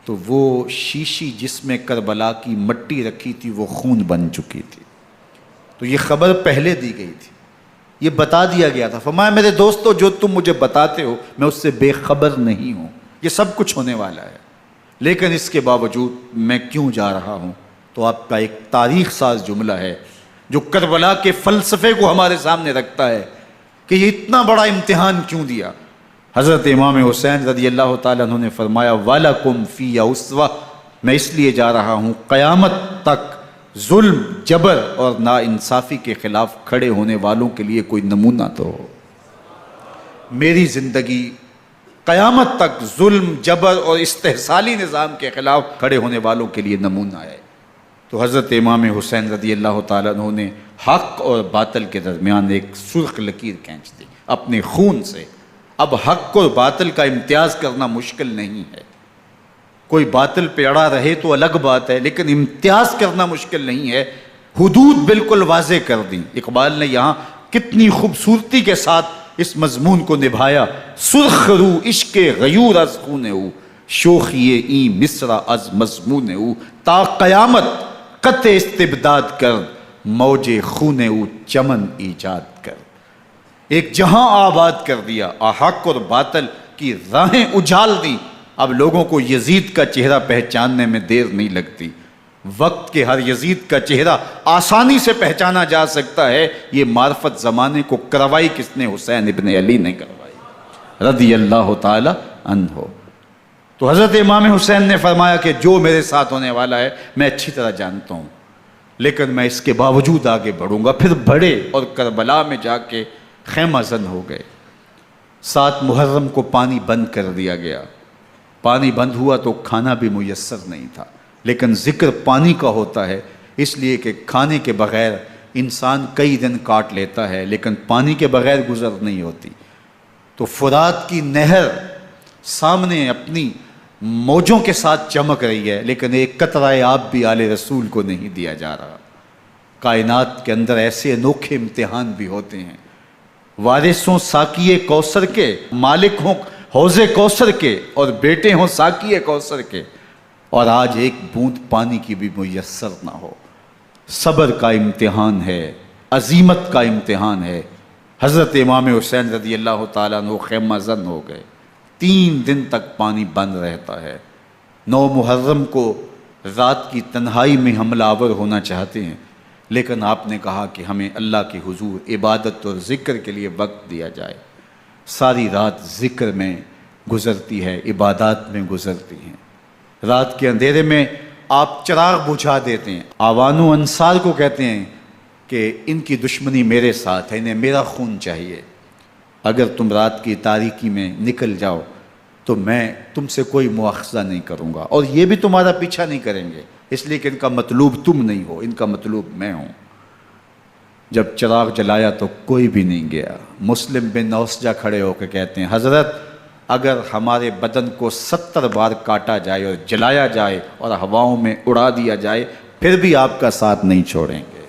تو وہ شیشی جس میں کربلا کی مٹی رکھی تھی وہ خون بن چکی تھی۔ تو یہ خبر پہلے دی گئی تھی، یہ بتا دیا گیا تھا۔ فرمایا میرے دوستو جو تم مجھے بتاتے ہو میں اس سے بے خبر نہیں ہوں، یہ سب کچھ ہونے والا ہے، لیکن اس کے باوجود میں کیوں جا رہا ہوں؟ تو آپ کا ایک تاریخ ساز جملہ ہے جو کربلا کے فلسفے کو ہمارے سامنے رکھتا ہے کہ یہ اتنا بڑا امتحان کیوں دیا۔ حضرت امام حسین رضی اللہ تعالیٰ عنہ نے فرمایا وَلَكُمْ فِي أُسْوَةٌ، میں اس لیے جا رہا ہوں قیامت تک ظلم، جبر اور ناانصافی کے خلاف کھڑے ہونے والوں کے لیے کوئی نمونہ تو ہو۔ میری زندگی قیامت تک ظلم، جبر اور استحصالی نظام کے خلاف کھڑے ہونے والوں کے لیے نمونہ ہے۔ تو حضرت امام حسین رضی اللہ تعالیٰ عنہ نے حق اور باطل کے درمیان ایک سرخ لکیر کھینچ دی اپنے خون سے۔ اب حق اور باطل کا امتیاز کرنا مشکل نہیں ہے، کوئی باطل پہ اڑا رہے تو الگ بات ہے، لیکن امتیاز کرنا مشکل نہیں ہے۔ حدود بالکل واضح کر دیں۔ اقبال نے یہاں کتنی خوبصورتی کے ساتھ اس مضمون کو نبھایا۔ سرخ رو عشق غیور از خون او، شوخی این مصرع از مضمون او، تا قیامت قطع استبداد کر، موج خون او چمن ایجاد کر۔ ایک جہاں آباد کر دیا، حق اور باطل کی راہیں اجال دی۔ اب لوگوں کو یزید کا چہرہ پہچاننے میں دیر نہیں لگتی، وقت کے ہر یزید کا چہرہ آسانی سے پہچانا جا سکتا ہے۔ یہ معرفت زمانے کو کروائی کس نے؟ حسین ابن علی نے کروائی رضی اللہ تعالی عنہ۔ تو حضرت امام حسین نے فرمایا کہ جو میرے ساتھ ہونے والا ہے میں اچھی طرح جانتا ہوں، لیکن میں اس کے باوجود آگے بڑھوں گا۔ پھر بڑھے اور کربلا میں جا کے خیمہ زن ہو گئے۔ 7 محرم کو پانی بند کر دیا گیا، پانی بند ہوا تو کھانا بھی میسر نہیں تھا، لیکن ذکر پانی کا ہوتا ہے اس لیے کہ کھانے کے بغیر انسان کئی دن کاٹ لیتا ہے، لیکن پانی کے بغیر گزر نہیں ہوتی۔ تو فرات کی نہر سامنے اپنی موجوں کے ساتھ چمک رہی ہے، لیکن ایک قطرہ آب بھی آل رسول کو نہیں دیا جا رہا۔ کائنات کے اندر ایسے انوکھے امتحان بھی ہوتے ہیں، وارثوں ساقی کوثر کے، مالک ہوں حوض کوثر کے، اور بیٹے ہوں ساقی کوثر کے، اور آج ایک بوند پانی کی بھی میسر نہ ہو۔ صبر کا امتحان ہے، عزیمت کا امتحان ہے۔ حضرت امام حسین رضی اللہ تعالیٰ عنہ خیمہ زن ہو گئے، 3 دن تک پانی بند رہتا ہے، 9 محرم کو رات کی تنہائی میں حملہ آور ہونا چاہتے ہیں، لیکن آپ نے کہا کہ ہمیں اللہ کے حضور عبادت اور ذکر کے لیے وقت دیا جائے۔ ساری رات ذکر میں گزرتی ہے، عبادات میں گزرتی ہیں۔ رات کے اندھیرے میں آپ چراغ بجھا دیتے ہیں۔ آوان و انصار کو کہتے ہیں کہ ان کی دشمنی میرے ساتھ ہے، انہیں میرا خون چاہیے، اگر تم رات کی تاریکی میں نکل جاؤ تو میں تم سے کوئی مواخذہ نہیں کروں گا، اور یہ بھی تمہارا پیچھا نہیں کریں گے، اس لیے کہ ان کا مطلوب تم نہیں ہو، ان کا مطلوب میں ہوں۔ جب چراغ جلایا تو کوئی بھی نہیں گیا۔ مسلم بن اوسجہ کھڑے ہو کے کہتے ہیں حضرت اگر ہمارے بدن کو 70 بار کاٹا جائے اور جلایا جائے اور ہواؤں میں اڑا دیا جائے پھر بھی آپ کا ساتھ نہیں چھوڑیں گے۔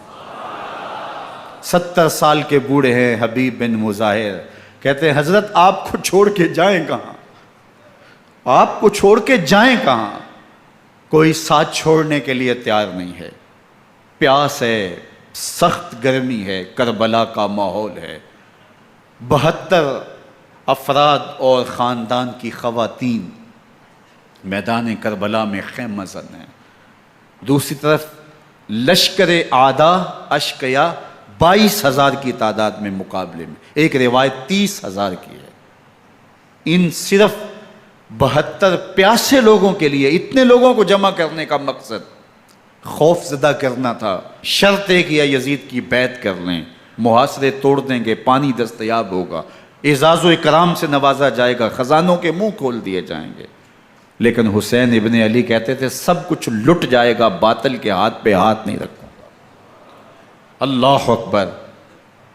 70 سال کے بوڑھے ہیں حبیب بن مظاہر، کہتے ہیں حضرت آپ کو چھوڑ کے جائیں کہاں، آپ کو چھوڑ کے جائیں کہاں، کوئی ساتھ چھوڑنے کے لیے تیار نہیں ہے، پیاس ہے، سخت گرمی ہے، کربلا کا ماحول ہے، 72 افراد اور خاندان کی خواتین میدان کربلا میں خیمہ زن ہیں، دوسری طرف لشکر اعداء اشقیا 22,000 کی تعداد میں مقابلے میں، ایک روایت 30,000 کی ہے۔ ان صرف 72 پیاسے لوگوں کے لیے اتنے لوگوں کو جمع کرنے کا مقصد خوف زدہ کرنا تھا۔ شرط ہے کہ یزید کی بیعت کر لیں، محاصرے توڑ دیں گے، پانی دستیاب ہوگا، اعزاز و اکرام سے نوازا جائے گا، خزانوں کے منہ کھول دیے جائیں گے۔ لیکن حسین ابن علی کہتے تھے سب کچھ لٹ جائے گا، باطل کے ہاتھ پہ ہاتھ نہیں رکھوں گا۔ اللہ اکبر۔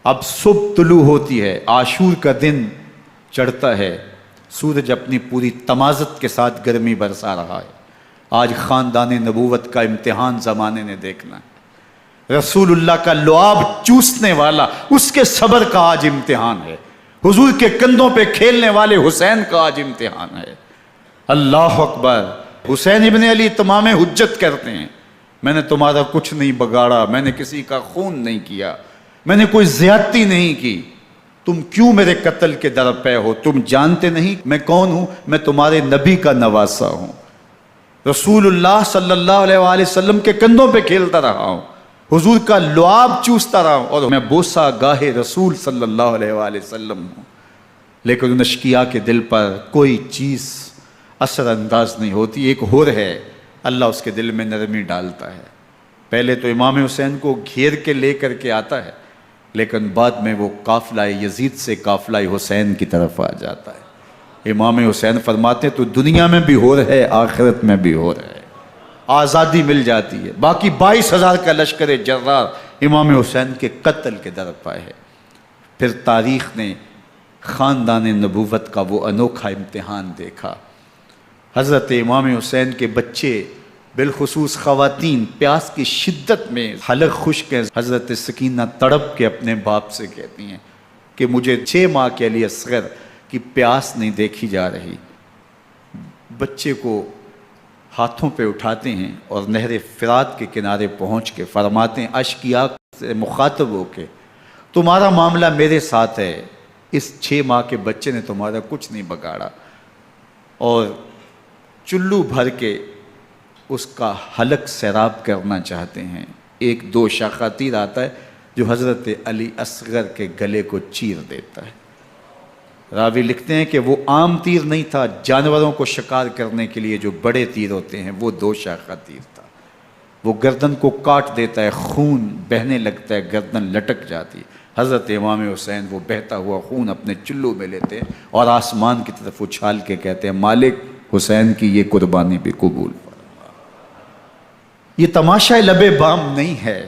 اب صبح طلوع ہوتی ہے، عاشور کا دن چڑھتا ہے، سورج اپنی پوری تمازت کے ساتھ گرمی برسا رہا ہے۔ آج خاندان نبوت کا امتحان زمانے نے دیکھنا ہے۔ رسول اللہ کا لعاب چوسنے والا اس کے صبر کا آج امتحان ہے، حضور کے کندھوں پہ کھیلنے والے حسین کا آج امتحان ہے۔ اللہ اکبر۔ حسین ابن علی تمام حجت کرتے ہیں میں نے تمہارا کچھ نہیں بگاڑا، میں نے کسی کا خون نہیں کیا، میں نے کوئی زیادتی نہیں کی، تم کیوں میرے قتل کے در پہ ہو؟ تم جانتے نہیں میں کون ہوں؟ میں تمہارے نبی کا نواسا ہوں، رسول اللہ صلی اللہ علیہ وآلہ وسلم کے کندھوں پہ کھیلتا رہا ہوں، حضور کا لعاب چوستا رہا ہوں، اور میں بوسہ گاہ رسول صلی اللہ علیہ وآلہ وسلم ہوں۔ لیکن ان اشقیاء کے دل پر کوئی چیز اثر انداز نہیں ہوتی۔ ایک ہور ہے، اللہ اس کے دل میں نرمی ڈالتا ہے۔ پہلے تو امام حسین کو گھیر کے لے کر کے آتا ہے، لیکن بعد میں وہ قافلہ یزید سے قافلہ حسین کی طرف آ جاتا ہے۔ امام حسین فرماتے ہیں تو دنیا میں بھی ہور ہے، آخرت میں بھی ہور ہے، آزادی مل جاتی ہے۔ باقی 22,000 کا لشکر جرار امام حسین کے قتل کے در پہ ہے۔ پھر تاریخ نے خاندان نبوت کا وہ انوکھا امتحان دیکھا۔ حضرت امام حسین کے بچے بالخصوص خواتین پیاس کی شدت میں حلق خشک ہیں۔ حضرت سکینہ تڑپ کے اپنے باپ سے کہتی ہیں کہ مجھے 6 ماہ کے علی اصغر کی پیاس نہیں دیکھی جا رہی۔ بچے کو ہاتھوں پہ اٹھاتے ہیں اور نہر فرات کے کنارے پہنچ کے فرماتے ہیں اشقیاء سے مخاطب ہو کے تمہارا معاملہ میرے ساتھ ہے، اس 6 ماہ کے بچے نے تمہارا کچھ نہیں بگاڑا، اور چلو بھر کے اس کا حلق سیراب کرنا چاہتے ہیں۔ ایک 2 شاخہ تیر آتا ہے جو حضرت علی اصغر کے گلے کو چیر دیتا ہے۔ راوی لکھتے ہیں کہ وہ عام تیر نہیں تھا، جانوروں کو شکار کرنے کے لیے جو بڑے تیر ہوتے ہیں وہ 2 شاخہ تیر تھا۔ وہ گردن کو کاٹ دیتا ہے، خون بہنے لگتا ہے، گردن لٹک جاتی ہے۔ حضرت امام حسین وہ بہتا ہوا خون اپنے چلو میں لیتے ہیں اور آسمان کی طرف اچھال کے کہتے ہیں مالک حسین کی یہ قربانی بھی قبول فرما۔ یہ تماشا لب بام نہیں ہے،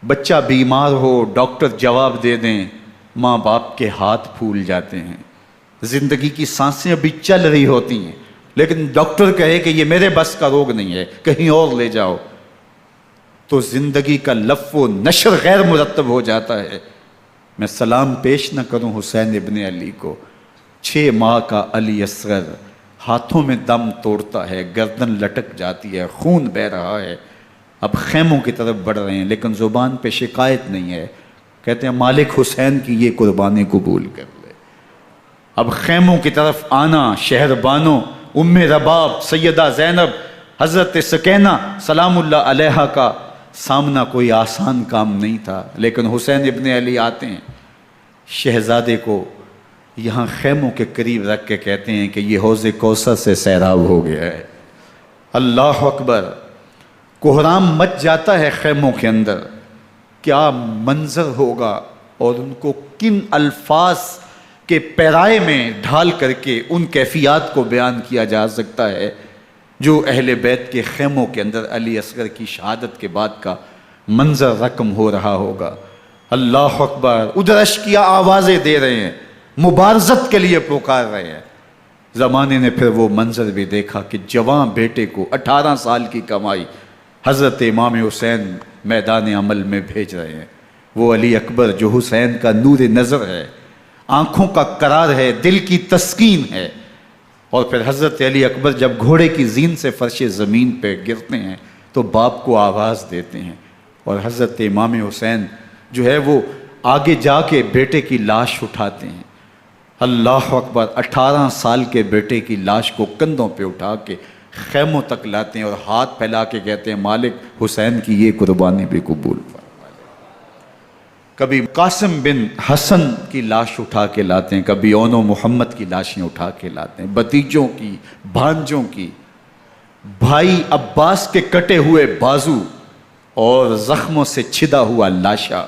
بچہ بیمار ہو ڈاکٹر جواب دے دیں، ماں باپ کے ہاتھ پھول جاتے ہیں، زندگی کی سانسیں ابھی چل رہی ہوتی ہیں، لیکن ڈاکٹر کہے کہ یہ میرے بس کا روگ نہیں ہے، کہیں اور لے جاؤ، تو زندگی کا لف و نشر غیر مرتب ہو جاتا ہے۔ میں سلام پیش نہ کروں حسین ابن علی کو، 6 ماہ کا علی اصغر ہاتھوں میں دم توڑتا ہے، گردن لٹک جاتی ہے، خون بہہ رہا ہے، اب خیموں کی طرف بڑھ رہے ہیں، لیکن زبان پہ شکایت نہیں ہے، کہتے ہیں مالک حسین کی یہ قربانی قبول کر لے۔ اب خیموں کی طرف آنا، شہر بانوں ام رباب سیدہ زینب حضرت سکینہ سلام اللہ علیہا کا سامنا کوئی آسان کام نہیں تھا، لیکن حسین ابن علی آتے ہیں، شہزادے کو یہاں خیموں کے قریب رکھ کے کہتے ہیں کہ یہ حوض کوثر سے سیراب ہو گیا ہے۔ اللہ اکبر، کوہرام مچ جاتا ہے خیموں کے اندر، کیا منظر ہوگا، اور ان کو کن الفاظ کے پیرائے میں ڈھال کر کے ان کیفیات کو بیان کیا جا سکتا ہے جو اہل بیت کے خیموں کے اندر علی اصغر کی شہادت کے بعد کا منظر رقم ہو رہا ہوگا۔ اللہ اکبر، ادھر اشکیا آوازیں دے رہے ہیں، مبارزت کے لیے پکار رہے ہیں۔ زمانے نے پھر وہ منظر بھی دیکھا کہ جوان بیٹے کو 18 سال کی کمائی حضرت امام حسین میدان عمل میں بھیج رہے ہیں۔ وہ علی اکبر جو حسین کا نور نظر ہے، آنکھوں کا قرار ہے، دل کی تسکین ہے۔ اور پھر حضرت علی اکبر جب گھوڑے کی زین سے فرش زمین پہ گرتے ہیں تو باپ کو آواز دیتے ہیں، اور حضرت امام حسین جو ہے وہ آگے جا کے بیٹے کی لاش اٹھاتے ہیں۔ اللہ اکبر، 18 سال کے بیٹے کی لاش کو کندھوں پہ اٹھا کے خیموں تک لاتے ہیں اور ہاتھ پھیلا کے کہتے ہیں مالک حسین کی یہ قربانی بھی قبول فرما۔ کبھی قاسم بن حسن کی لاش اٹھا کے لاتے ہیں، کبھی اون و محمد کی لاشیں اٹھا کے لاتے ہیں، بھتیجوں کی، بھانجوں کی، بھائی عباس کے کٹے ہوئے بازو اور زخموں سے چھدا ہوا لاشا۔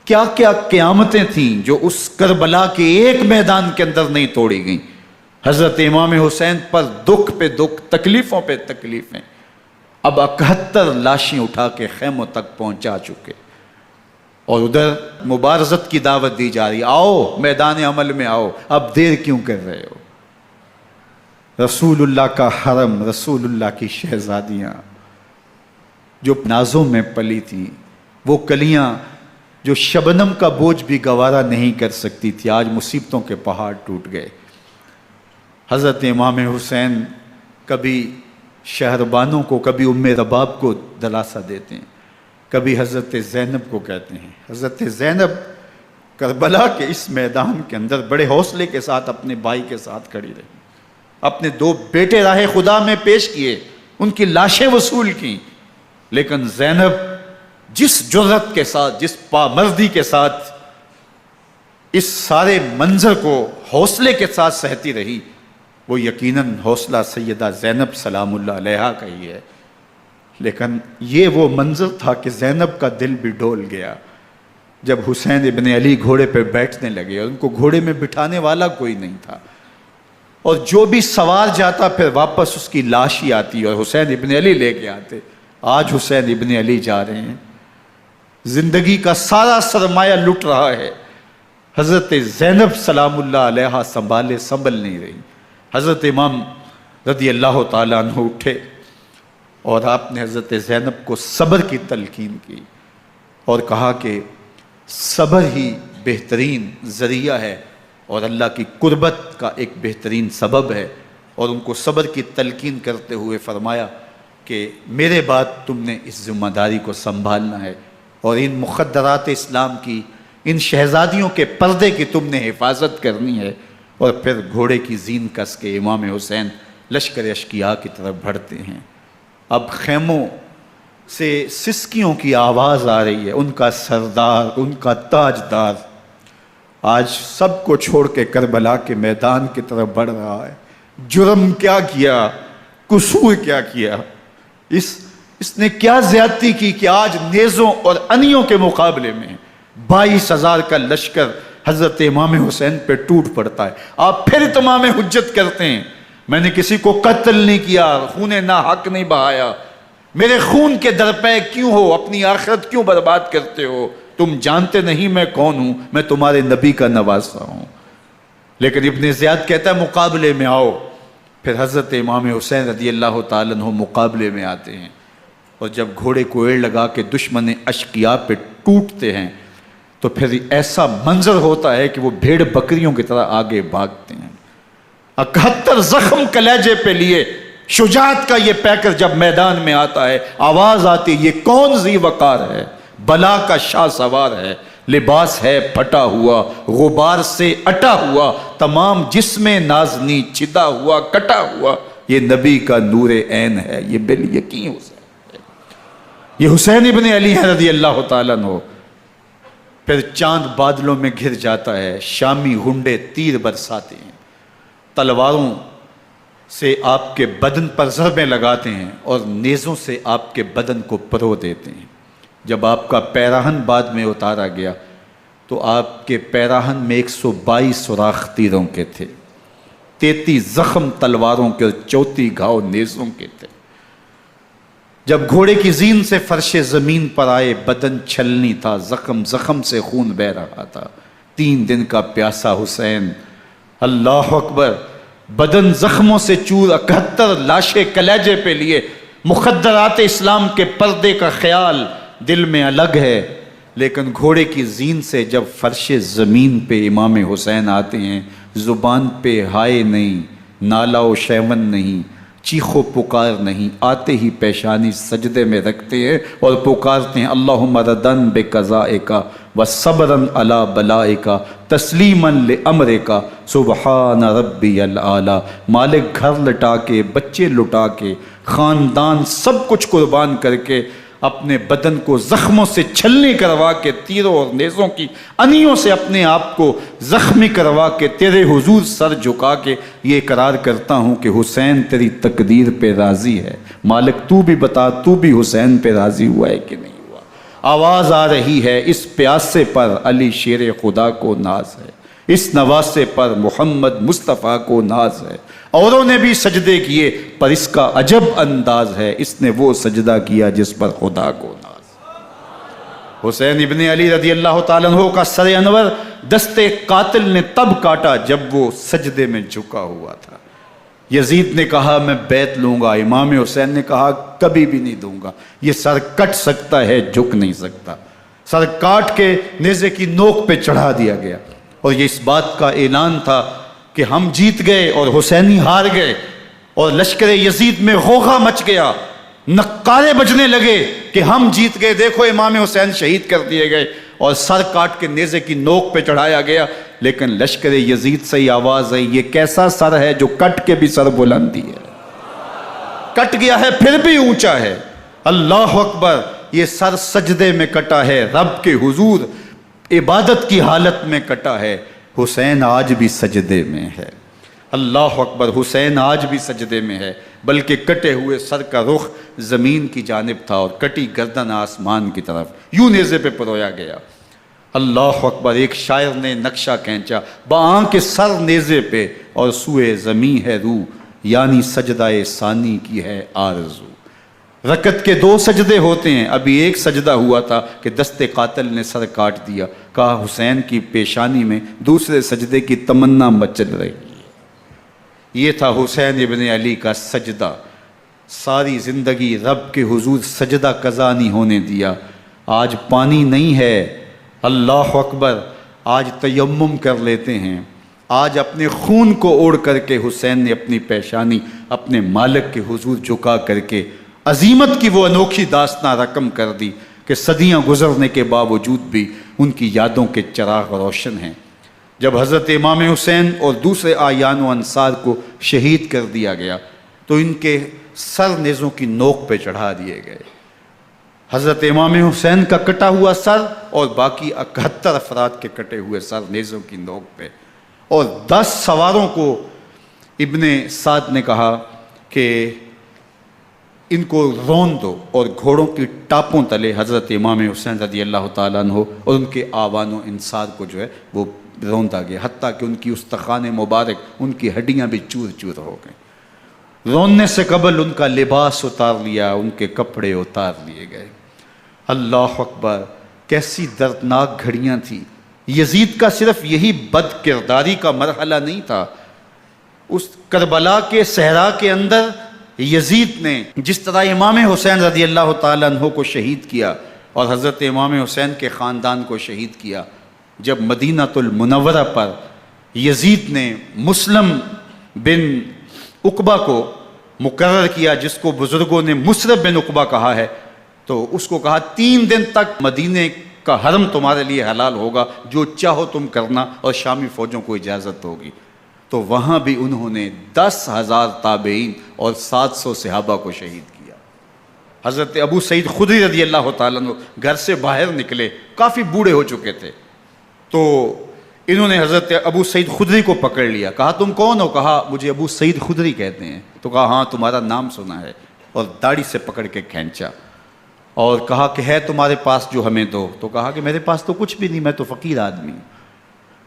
کیا کیا قیامتیں تھیں جو اس کربلا کے ایک میدان کے اندر نہیں توڑی گئیں۔ حضرت امام حسین پر دکھ پہ دکھ، تکلیفوں پہ تکلیفیں۔ اب 71 لاشیں اٹھا کے خیموں تک پہنچا چکے، اور ادھر مبارزت کی دعوت دی جا رہی، آؤ میدان عمل میں آؤ، اب دیر کیوں کر رہے ہو۔ رسول اللہ کا حرم، رسول اللہ کی شہزادیاں جو نازوں میں پلی تھیں، وہ کلیاں جو شبنم کا بوجھ بھی گوارا نہیں کر سکتی تھی، آج مصیبتوں کے پہاڑ ٹوٹ گئے۔ حضرت امام حسین کبھی شہربانوں کو، کبھی ام رباب کو دلاسا دیتے ہیں، کبھی حضرت زینب کو کہتے ہیں۔ حضرت زینب کربلا کے اس میدان کے اندر بڑے حوصلے کے ساتھ اپنے بھائی کے ساتھ کھڑی رہی، اپنے 2 بیٹے راہ خدا میں پیش کیے، ان کی لاشیں وصول کیں، لیکن زینب جس جرأت کے ساتھ، جس پامردی کے ساتھ اس سارے منظر کو حوصلے کے ساتھ سہتی رہی، وہ یقیناً حوصلہ سیدہ زینب سلام اللہ علیہا کا ہی ہے۔ لیکن یہ وہ منظر تھا کہ زینب کا دل بھی ڈول گیا جب حسین ابن علی گھوڑے پہ بیٹھنے لگے اور ان کو گھوڑے میں بٹھانے والا کوئی نہیں تھا، اور جو بھی سوار جاتا پھر واپس اس کی لاش ہی آتی اور حسین ابن علی لے کے آتے۔ آج حسین ابن علی جا رہے ہیں، زندگی کا سارا سرمایہ لٹ رہا ہے، حضرت زینب سلام اللہ علیہا سنبھل نہیں رہی۔ حضرت امام رضی اللہ تعالیٰ عنہ اٹھے اور آپ نے حضرت زینب کو صبر کی تلقین کی اور کہا کہ صبر ہی بہترین ذریعہ ہے اور اللہ کی قربت کا ایک بہترین سبب ہے، اور ان کو صبر کی تلقین کرتے ہوئے فرمایا کہ میرے بعد تم نے اس ذمہ داری کو سنبھالنا ہے اور ان مخدرات اسلام کی، ان شہزادیوں کے پردے کی تم نے حفاظت کرنی ہے۔ اور پھر گھوڑے کی زین کس کے امام حسین لشکر اشکیا کی طرف بڑھتے ہیں۔ اب خیموں سے سسکیوں کی آواز آ رہی ہے، ان کا سردار، ان کا تاجدار آج سب کو چھوڑ کے کربلا کے میدان کی طرف بڑھ رہا ہے۔ جرم کیا کیا، قصور کیا کیا، اس نے کیا زیادتی کی کہ آج نیزوں اور انیوں کے مقابلے میں 22,000 کا لشکر حضرت امام حسین پہ ٹوٹ پڑتا ہے۔ آپ پھر اتمام حجت کرتے ہیں، میں نے کسی کو قتل نہیں کیا، خون ناحق نہیں بہایا، میرے خون کے درپے کیوں ہو، اپنی آخرت کیوں برباد کرتے ہو، تم جانتے نہیں میں کون ہوں، میں تمہارے نبی کا نواسا ہوں۔ لیکن ابن زیاد کہتا ہے مقابلے میں آؤ۔ پھر حضرت امام حسین رضی اللہ تعالیٰ عنہ مقابلے میں آتے ہیں، اور جب گھوڑے کو ایڑ لگا کے دشمن اشقیاء پہ ٹوٹتے ہیں تو پھر ایسا منظر ہوتا ہے کہ وہ بھیڑ بکریوں کی طرح آگے بھاگتے ہیں۔ 71 زخم کلیجے پہ لیے شجاعت کا یہ پیکر جب میدان میں آتا ہے، آواز آتی ہے یہ کون ذی وقار ہے، بلا کا شاہ سوار ہے، لباس ہے پھٹا ہوا غبار سے اٹا ہوا، تمام جسم نازنی چھدا ہوا کٹا ہوا، یہ نبی کا نور عین ہے، یہ بالیقین حسین ہے، یہ حسین ابن علی ہے رضی اللہ تعالیٰ عنہ۔ پھر چاند بادلوں میں گھر جاتا ہے، شامی غنڈے تیر برساتے ہیں، تلواروں سے آپ کے بدن پر ضربیں لگاتے ہیں اور نیزوں سے آپ کے بدن کو پرو دیتے ہیں۔ جب آپ کا پیراہن بعد میں اتارا گیا تو آپ کے پیراہن میں 122 سوراخ تیروں کے تھے، 33 زخم تلواروں کے اور 34 گھاؤ نیزوں کے تھے۔ جب گھوڑے کی زین سے فرش زمین پر آئے، بدن چھلنی تھا، زخم زخم سے خون بہ رہا تھا، 3 دن کا پیاسا حسین، اللہ اکبر، بدن زخموں سے چور، 71 لاشیں کلیجے پہ لیے، مخدرات اسلام کے پردے کا خیال دل میں الگ ہے، لیکن گھوڑے کی زین سے جب فرش زمین پہ امام حسین آتے ہیں، زبان پہ ہائے نہیں، نالا و شیون نہیں، چیخ و پکار نہیں، آتے ہی پیشانی سجدے میں رکھتے ہیں اور پکارتے ہیں اللہم ردن بقضائک وصبرن علی بلائک تسلیما لامرک سبحان ربی الاعلی۔ مالک گھر لٹا کے، بچے لٹا کے، خاندان سب کچھ قربان کر کے، اپنے بدن کو زخموں سے چھلنی کروا کے، تیروں اور نیزوں کی انیوں سے اپنے آپ کو زخمی کروا کے، تیرے حضور سر جھکا کے یہ اقرار کرتا ہوں کہ حسین تیری تقدیر پہ راضی ہے۔ مالک تو بھی بتا، تو بھی حسین پہ راضی ہوا ہے کہ نہیں ہوا؟ آواز آ رہی ہے، اس پیاسے پر علی شیر خدا کو ناز ہے، اس نواسے پر محمد مصطفیٰ کو ناز ہے۔ اوروں نے بھی سجدے کیے پر اس کا عجب انداز ہے، اس نے وہ سجدہ کیا جس پر خدا کو ناز۔ حسین ابن علی رضی اللہ تعالیٰ عنہ کا سر انور دستے قاتل نے تب کاٹا جب وہ سجدے میں جھکا ہوا تھا۔ یزید نے کہا میں بیعت لوں گا، امام حسین نے کہا کبھی بھی نہیں دوں گا، یہ سر کٹ سکتا ہے جھک نہیں سکتا۔ سر کاٹ کے نیزے کی نوک پہ چڑھا دیا گیا، اور یہ اس بات کا اعلان تھا کہ ہم جیت گئے اور حسینی ہار گئے، اور لشکر یزید میں غوغا مچ گیا، نقارے بجنے لگے کہ ہم جیت گئے، دیکھو امام حسین شہید کر دیے گئے، اور سر کاٹ کے نیزے کی نوک پہ چڑھایا گیا۔ لیکن لشکر یزید سے ہی آواز آئی یہ کیسا سر ہے جو کٹ کے بھی سر بلندی ہے، کٹ گیا ہے پھر بھی اونچا ہے، اللہ اکبر، یہ سر سجدے میں کٹا ہے، رب کے حضور عبادت کی حالت میں کٹا ہے۔ حسین آج بھی سجدے میں ہے، اللہ اکبر، حسین آج بھی سجدے میں ہے، بلکہ کٹے ہوئے سر کا رخ زمین کی جانب تھا اور کٹی گردن آسمان کی طرف، یوں نیزے پہ پرویا گیا۔ اللہ اکبر، ایک شاعر نے نقشہ کھینچا، بآنکھ سر نیزے پہ اور سوئے زمین ہے روح، یعنی سجدہ ثانی کی ہے آرزو۔ رکعت کے 2 سجدے ہوتے ہیں، ابھی ایک سجدہ ہوا تھا کہ دست قاتل نے سر کاٹ دیا، کہا حسین کی پیشانی میں دوسرے سجدے کی تمنا مچل رہی ہے۔ یہ تھا حسین ابن علی کا سجدہ، ساری زندگی رب کے حضور سجدہ قضا نہیں ہونے دیا۔ آج پانی نہیں ہے، اللہ اکبر، آج تیمم کر لیتے ہیں، آج اپنے خون کو اوڑھ کر کے حسین نے اپنی پیشانی اپنے مالک کے حضور جھکا کر کے عظیمت کی وہ انوکھی داستان رقم کر دی کہ صدیاں گزرنے کے باوجود بھی ان کی یادوں کے چراغ روشن ہیں۔ جب حضرت امام حسین اور دوسرے اعیان و انصار کو شہید کر دیا گیا تو ان کے سر نیزوں کی نوک پہ چڑھا دیے گئے۔ حضرت امام حسین کا کٹا ہوا سر اور باقی 71 افراد کے کٹے ہوئے سر نیزوں کی نوک پہ، اور 10 سواروں کو ابن سعد نے کہا کہ ان کو رون دو، اور گھوڑوں کی ٹاپوں تلے حضرت امام حسین رضی اللہ تعالیٰ عنہ اور ان کے آوان و انصار کو جو ہے وہ روندا گیا، حتیٰ کہ ان کی استخوان مبارک، ان کی ہڈیاں بھی چور چور ہو گئیں۔ روننے سے قبل ان کا لباس اتار لیا، ان کے کپڑے اتار لیے گئے۔ اللہ اکبر، کیسی دردناک گھڑیاں تھیں۔ یزید کا صرف یہی بد کرداری کا مرحلہ نہیں تھا، اس کربلا کے صحرا کے اندر یزید نے جس طرح امام حسین رضی اللہ تعالیٰ عنہ کو شہید کیا اور حضرت امام حسین کے خاندان کو شہید کیا، جب مدینہ المنورہ پر یزید نے مسلم بن عقبہ کو مقرر کیا، جس کو بزرگوں نے مصرب بن عقبہ کہا ہے، تو اس کو کہا 3 دن تک مدینے کا حرم تمہارے لیے حلال ہوگا، جو چاہو تم کرنا، اور شامی فوجوں کو اجازت ہوگی۔ تو وہاں بھی انہوں نے 10,000 تابعین اور 700 صحابہ کو شہید کیا۔ حضرت ابو سعید خدری رضی اللہ تعالیٰ عنہ گھر سے باہر نکلے، کافی بوڑھے ہو چکے تھے، تو انہوں نے حضرت ابو سعید خدری کو پکڑ لیا، کہا تم کون ہو؟ کہا مجھے ابو سعید خدری کہتے ہیں۔ تو کہا ہاں تمہارا نام سنا ہے، اور داڑھی سے پکڑ کے کھینچا اور کہا کہ ہے تمہارے پاس جو ہمیں دو؟ تو کہا کہ میرے پاس تو کچھ بھی نہیں، میں تو فقیر آدمی ہوں۔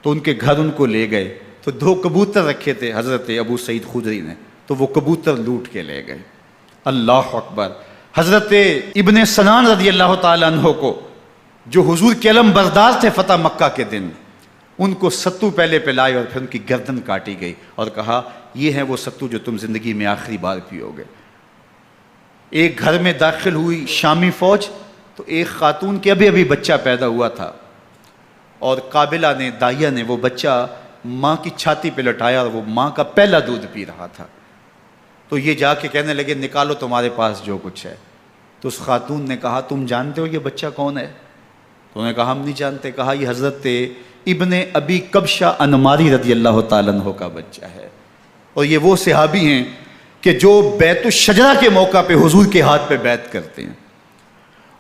تو ان کے گھر ان کو لے گئے، تو 2 کبوتر رکھے تھے حضرت ابو سعید خدری نے، تو وہ کبوتر لوٹ کے لے گئے۔ اللہ اکبر۔ حضرت ابن سنان رضی اللہ تعالیٰ عنہ کو، جو حضور کے علم بردار تھے فتح مکہ کے دن، ان کو ستو پہلے پلائے اور پھر ان کی گردن کاٹی گئی، اور کہا یہ ہے وہ ستو جو تم زندگی میں آخری بار پیو گے۔ ایک گھر میں داخل ہوئی شامی فوج، تو ایک خاتون کے ابھی بچہ پیدا ہوا تھا، اور قابلہ نے، دائیہ نے، وہ بچہ ماں کی چھاتی پہ لٹایا، اور وہ ماں کا پہلا دودھ پی رہا تھا۔ تو یہ جا کے کہنے لگے نکالو تمہارے پاس جو کچھ ہے۔ تو اس خاتون نے کہا تم جانتے ہو یہ بچہ کون ہے؟ تو انہوں نے کہا ہم نہیں جانتے۔ کہا یہ حضرت ابن ابی کبشہ انماری رضی اللہ تعالیٰ عنہ کا بچہ ہے، اور یہ وہ صحابی ہیں کہ جو بیت الشجرہ کے موقع پہ حضور کے ہاتھ پہ بیعت کرتے ہیں۔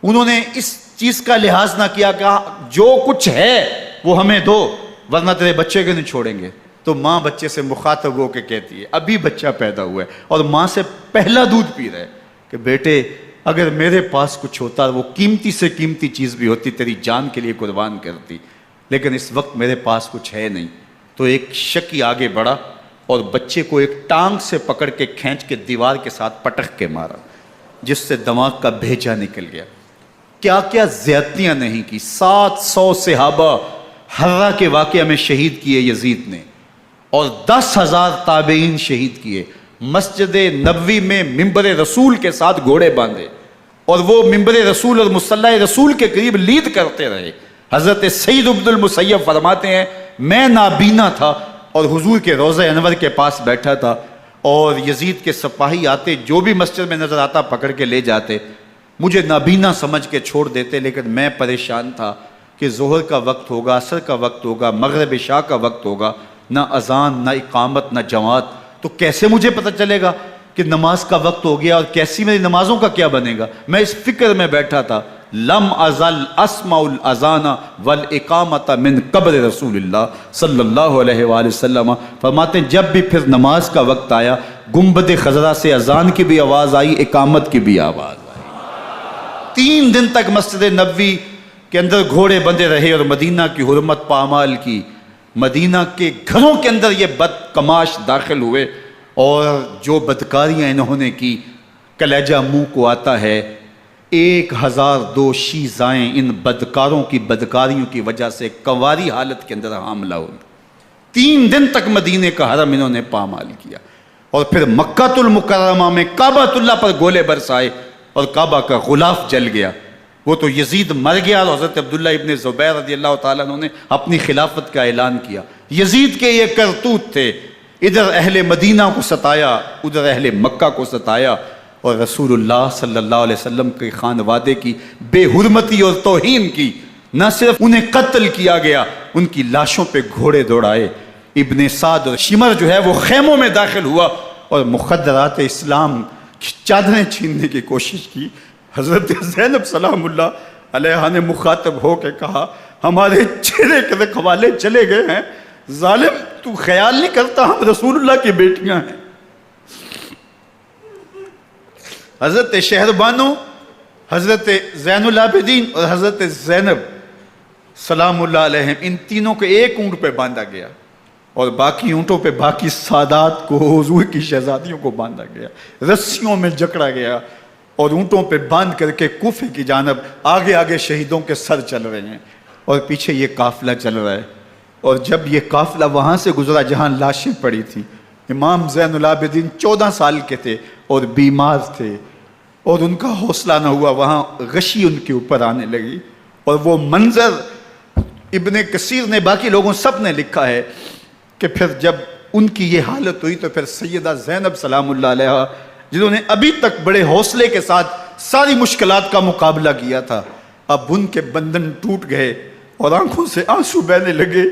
انہوں نے اس چیز کا لحاظ نہ کیا کہ جو کچھ ہے وہ ہمیں دو، ورنہ تیرے بچے کو نہیں چھوڑیں گے۔ تو ماں بچے سے مخاطب ہو کے کہتی ہے، ابھی بچہ پیدا ہوا ہے اور ماں سے پہلا دودھ پی رہا ہے، کہ بیٹے اگر میرے پاس کچھ ہوتا، وہ قیمتی سے قیمتی چیز بھی ہوتی، تیری جان کے لیے قربان کرتی، لیکن اس وقت میرے پاس کچھ ہے نہیں۔ تو ایک شکی آگے بڑھا اور بچے کو ایک ٹانگ سے پکڑ کے کھینچ کے دیوار کے ساتھ پٹک کے مارا، جس سے دماغ کا بھیجا نکل گیا۔ کیا کیا زیادتیاں نہیں کی۔ 700 صحابہ حرہ کے واقعہ میں شہید کیے یزید نے، اور 10,000 تابعین شہید کیے۔ مسجد نبوی میں ممبر رسول کے ساتھ گھوڑے باندھے، اور وہ ممبر رسول اور مصلی رسول کے قریب لید کرتے رہے۔ حضرت سعید عبد المسیب فرماتے ہیں میں نابینا تھا اور حضور کے روضہ انور کے پاس بیٹھا تھا، اور یزید کے سپاہی آتے، جو بھی مسجد میں نظر آتا پکڑ کے لے جاتے، مجھے نابینا سمجھ کے چھوڑ دیتے، لیکن میں پریشان تھا کہ ظہر کا وقت ہوگا، عصر کا وقت ہوگا، مغرب عشاء کا وقت ہوگا، نہ اذان، نہ اقامت، نہ جماعت، تو کیسے مجھے پتہ چلے گا کہ نماز کا وقت ہو گیا، اور کیسی میری نمازوں کا کیا بنے گا؟ میں اس فکر میں بیٹھا تھا۔ لم ازل اسمع الاذان والاقامت من قبر رسول اللہ صلی اللہ علیہ وآلہ وسلم۔ فرماتے ہیں جب بھی پھر نماز کا وقت آیا، گنبد خضرا سے اذان کی بھی آواز آئی، اقامت کی بھی آواز آئی۔ 3 دن تک مسجد نبوی کے اندر گھوڑے بندے رہے، اور مدینہ کی حرمت پامال کی۔ مدینہ کے گھروں کے اندر یہ بدکماش داخل ہوئے، اور جو بدکاریاں انہوں نے کی کلیجہ منہ کو آتا ہے۔ 1002 شیزائیں ان بدکاروں کی بدکاریوں کی وجہ سے کنواری حالت کے اندر حاملہ ہوئی۔ 3 دن تک مدینے کا حرم انہوں نے پامال کیا، اور پھر مکہ المکرمہ میں کعبۃ اللہ پر گولے برسائے، اور کعبہ کا غلاف جل گیا۔ وہ تو یزید مر گیا، اور حضرت عبداللہ ابن زبیر رضی اللہ تعالیٰ عنہ نے اپنی خلافت کا اعلان کیا۔ یزید کے یہ کرتوت تھے، ادھر اہل مدینہ کو ستایا، ادھر اہل مکہ کو ستایا، اور رسول اللہ صلی اللہ علیہ وسلم کے خانوادے کی بے حرمتی اور توہین کی۔ نہ صرف انہیں قتل کیا گیا، ان کی لاشوں پہ گھوڑے دوڑائے۔ ابن سعد اور شمر جو ہے وہ خیموں میں داخل ہوا، اور مخدرات اسلام کی چادریں چھیننے کی کوشش کی۔ حضرت زینب سلام اللہ علیہ نے مخاطب ہو کے کہا ہمارے چہرے کے رکھوالے چلے گئے ہیں، ظالم تو خیال نہیں کرتا ہم رسول اللہ کی بیٹیاں ہیں۔ حضرت شہربانو، حضرت زین العابدین اور حضرت زینب سلام اللہ علیہم، ان تینوں کو ایک اونٹ پہ باندھا گیا، اور باقی اونٹوں پہ باقی سادات کو، حضور کی شہزادیوں کو باندھا گیا، رسیوں میں جکڑا گیا، اور اونٹوں پہ باندھ کر کے کوفے کی جانب آگے آگے شہیدوں کے سر چل رہے ہیں، اور پیچھے یہ قافلہ چل رہا ہے۔ اور جب یہ قافلہ وہاں سے گزرا جہاں لاشیں پڑی تھیں، امام زین العابدین 14 سال کے تھے اور بیمار تھے، اور ان کا حوصلہ نہ ہوا، وہاں غشی ان کے اوپر آنے لگی، اور وہ منظر ابن کثیر نے، باقی لوگوں سب نے لکھا ہے کہ پھر جب ان کی یہ حالت ہوئی تو پھر سیدہ زینب سلام اللہ علیہ، جنہوں نے ابھی تک بڑے حوصلے کے ساتھ ساری مشکلات کا مقابلہ کیا تھا، اب ان کے بندھن ٹوٹ گئے اور آنکھوں سے آنسو بہنے لگے،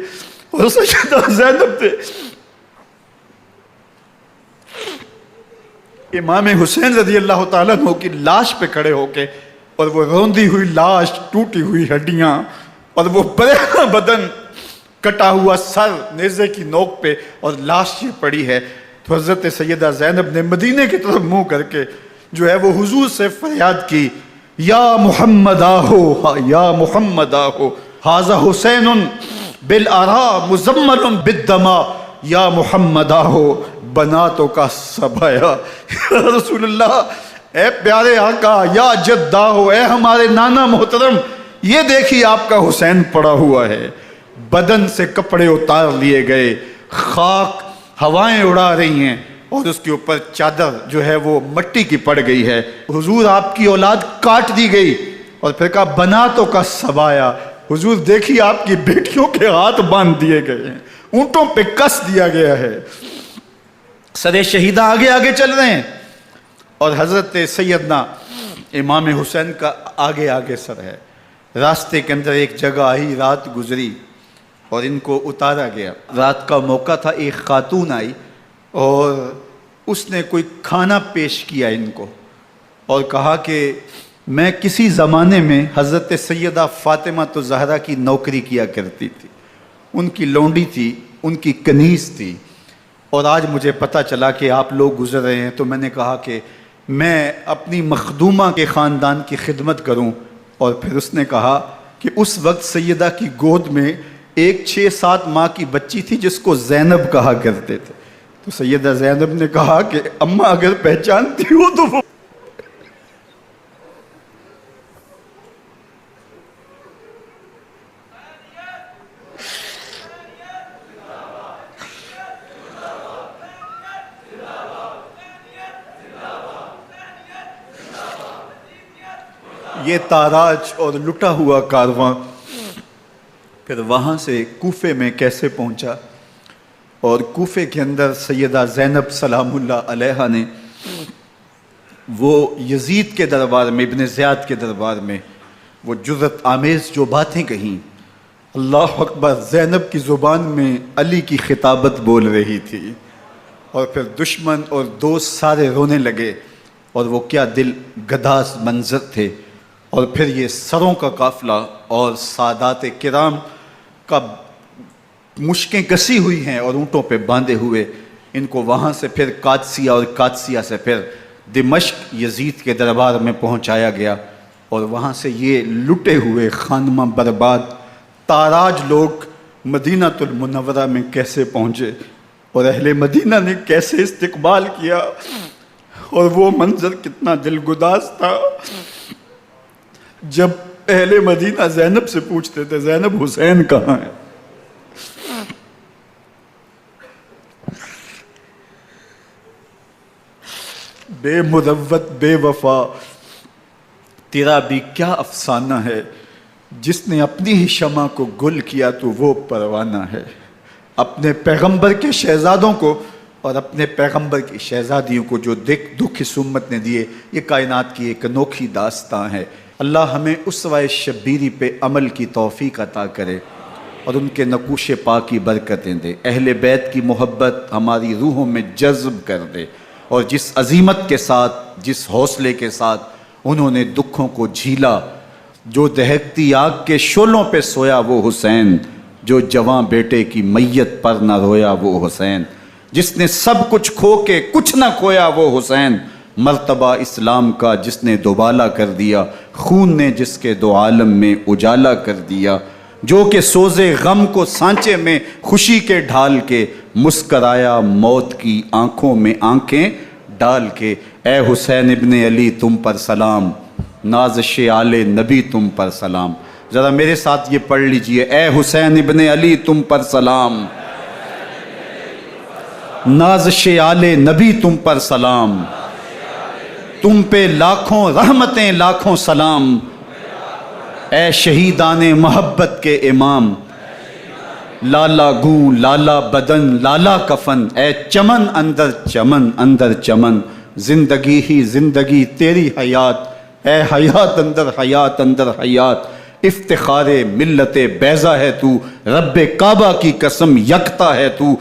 اور سیدہ زینب تھے امام حسین رضی اللہ تعالیٰ عنہ کی لاش پہ کھڑے ہو کے، اور وہ روندی ہوئی لاش، ٹوٹی ہوئی ہڈیاں، اور وہ برینا بدن، کٹا ہوا سر نیزے کی نوک پہ، اور لاش یہ پڑی ہے۔ تو حضرت سیدہ زینب نے مدینے کی طرف منہ کر کے جو ہے وہ حضور سے فریاد کی، یا محمد آہو، یا محمد آہو، ھذا حسین بالآراء مزمل بالدماء، یا محمد آہو بناتوں کا سبایا۔ یا رسول اللہ، اے پیارے آقا، یا جد آہو، اے ہمارے نانا محترم، یہ دیکھیے آپ کا حسین پڑا ہوا ہے۔ بدن سے کپڑے اتار لیے گئے، خاک ہوائیں اڑا رہی ہیں، اور اس کے اوپر چادر جو ہے وہ مٹی کی پڑ گئی ہے۔ حضور آپ کی اولاد کاٹ دی گئی، اور پھر کہا بناتوں کا سبایا، حضور دیکھیے آپ کی بیٹیوں کے ہاتھ باندھ دیے گئے ہیں، اونٹوں پہ کس دیا گیا ہے، سر شہیدہ آگے آگے چل رہے ہیں، اور حضرت سیدنا امام حسین کا آگے آگے سر ہے۔ راستے کے اندر ایک جگہ آئی، رات گزری اور ان کو اتارا گیا۔ رات کا موقع تھا، ایک خاتون آئی اور اس نے کوئی کھانا پیش کیا ان کو، اور کہا کہ میں کسی زمانے میں حضرت سیدہ فاطمہ زہرا کی نوکری کیا کرتی تھی، ان کی لونڈی تھی، ان کی کنیز تھی، اور آج مجھے پتہ چلا کہ آپ لوگ گزر رہے ہیں، تو میں نے کہا کہ میں اپنی مخدومہ کے خاندان کی خدمت کروں۔ اور پھر اس نے کہا کہ اس وقت سیدہ کی گود میں ایک 6-7 ماہ کی بچی تھی جس کو زینب کہا کرتے تھے۔ تو سیدہ زینب نے کہا کہ اماں اگر پہچانتی ہو تو وہ یہ تاراج اور لٹا ہوا کارواں پھر وہاں سے کوفے میں کیسے پہنچا، اور کوفے کے اندر سیدہ زینب سلام اللہ علیہا نے وہ یزید کے دربار میں، ابن زیاد کے دربار میں وہ جرأت آمیز جو باتیں کہیں، اللہ اکبر، زینب کی زبان میں علی کی خطابت بول رہی تھی، اور پھر دشمن اور دوست سارے رونے لگے، اور وہ کیا دل گداز منظر تھے۔ اور پھر یہ سروں کا قافلہ اور سادات کرام کا مشکیں کسی ہوئی ہیں اور اونٹوں پہ باندھے ہوئے، ان کو وہاں سے پھر قادسیہ اور قادسیہ سے پھر دمشق یزید کے دربار میں پہنچایا گیا، اور وہاں سے یہ لٹے ہوئے خانمہ برباد تاراج لوگ مدینہ المنورہ میں کیسے پہنچے، اور اہل مدینہ نے کیسے استقبال کیا، اور وہ منظر کتنا دلگداز تھا جب اہل مدینہ زینب سے پوچھتے تھے زینب حسین کہاں ہے؟ بے مروت بے وفا تیرا بھی کیا افسانہ ہے، جس نے اپنی ہی شمع کو گل کیا تو وہ پروانہ ہے۔ اپنے پیغمبر کے شہزادوں کو اور اپنے پیغمبر کی شہزادیوں کو جو دکھ اس امت نے دیے، یہ کائنات کی ایک انوکھی داستان ہے۔ اللہ ہمیں اسوہ شبیری پہ عمل کی توفیق عطا کرے اور ان کے نقوش پاک کی برکتیں دے، اہل بیت کی محبت ہماری روحوں میں جذب کر دے، اور جس عظیمت کے ساتھ، جس حوصلے کے ساتھ انہوں نے دکھوں کو جھیلا، جو دہکتی آگ کے شعلوں پہ سویا وہ حسین، جو جواں بیٹے کی میت پر نہ رویا وہ حسین، جس نے سب کچھ کھو کے کچھ نہ کھویا وہ حسین، مرتبہ اسلام کا جس نے دوبالا کر دیا، خون نے جس کے دو عالم میں اجالا کر دیا، جو کہ سوزے غم کو سانچے میں خوشی کے ڈھال کے، مسکرایا موت کی آنکھوں میں آنکھیں ڈال کے۔ اے حسین ابن علی تم پر سلام، نازش آل نبی تم پر سلام۔ ذرا میرے ساتھ یہ پڑھ لیجئے، اے حسین ابن علی تم پر سلام، نازش آل نبی تم پر سلام، تم پہ لاکھوں رحمتیں لاکھوں سلام، اے شہیدان محبت کے امام، لالا گوں لالا بدن لالا کفن، اے چمن اندر چمن اندر چمن، زندگی ہی زندگی تیری حیات اے حیات اندر حیات اندر حیات، افتخار ملت بیضا ہے تو، رب کعبہ کی قسم یکتا ہے تو،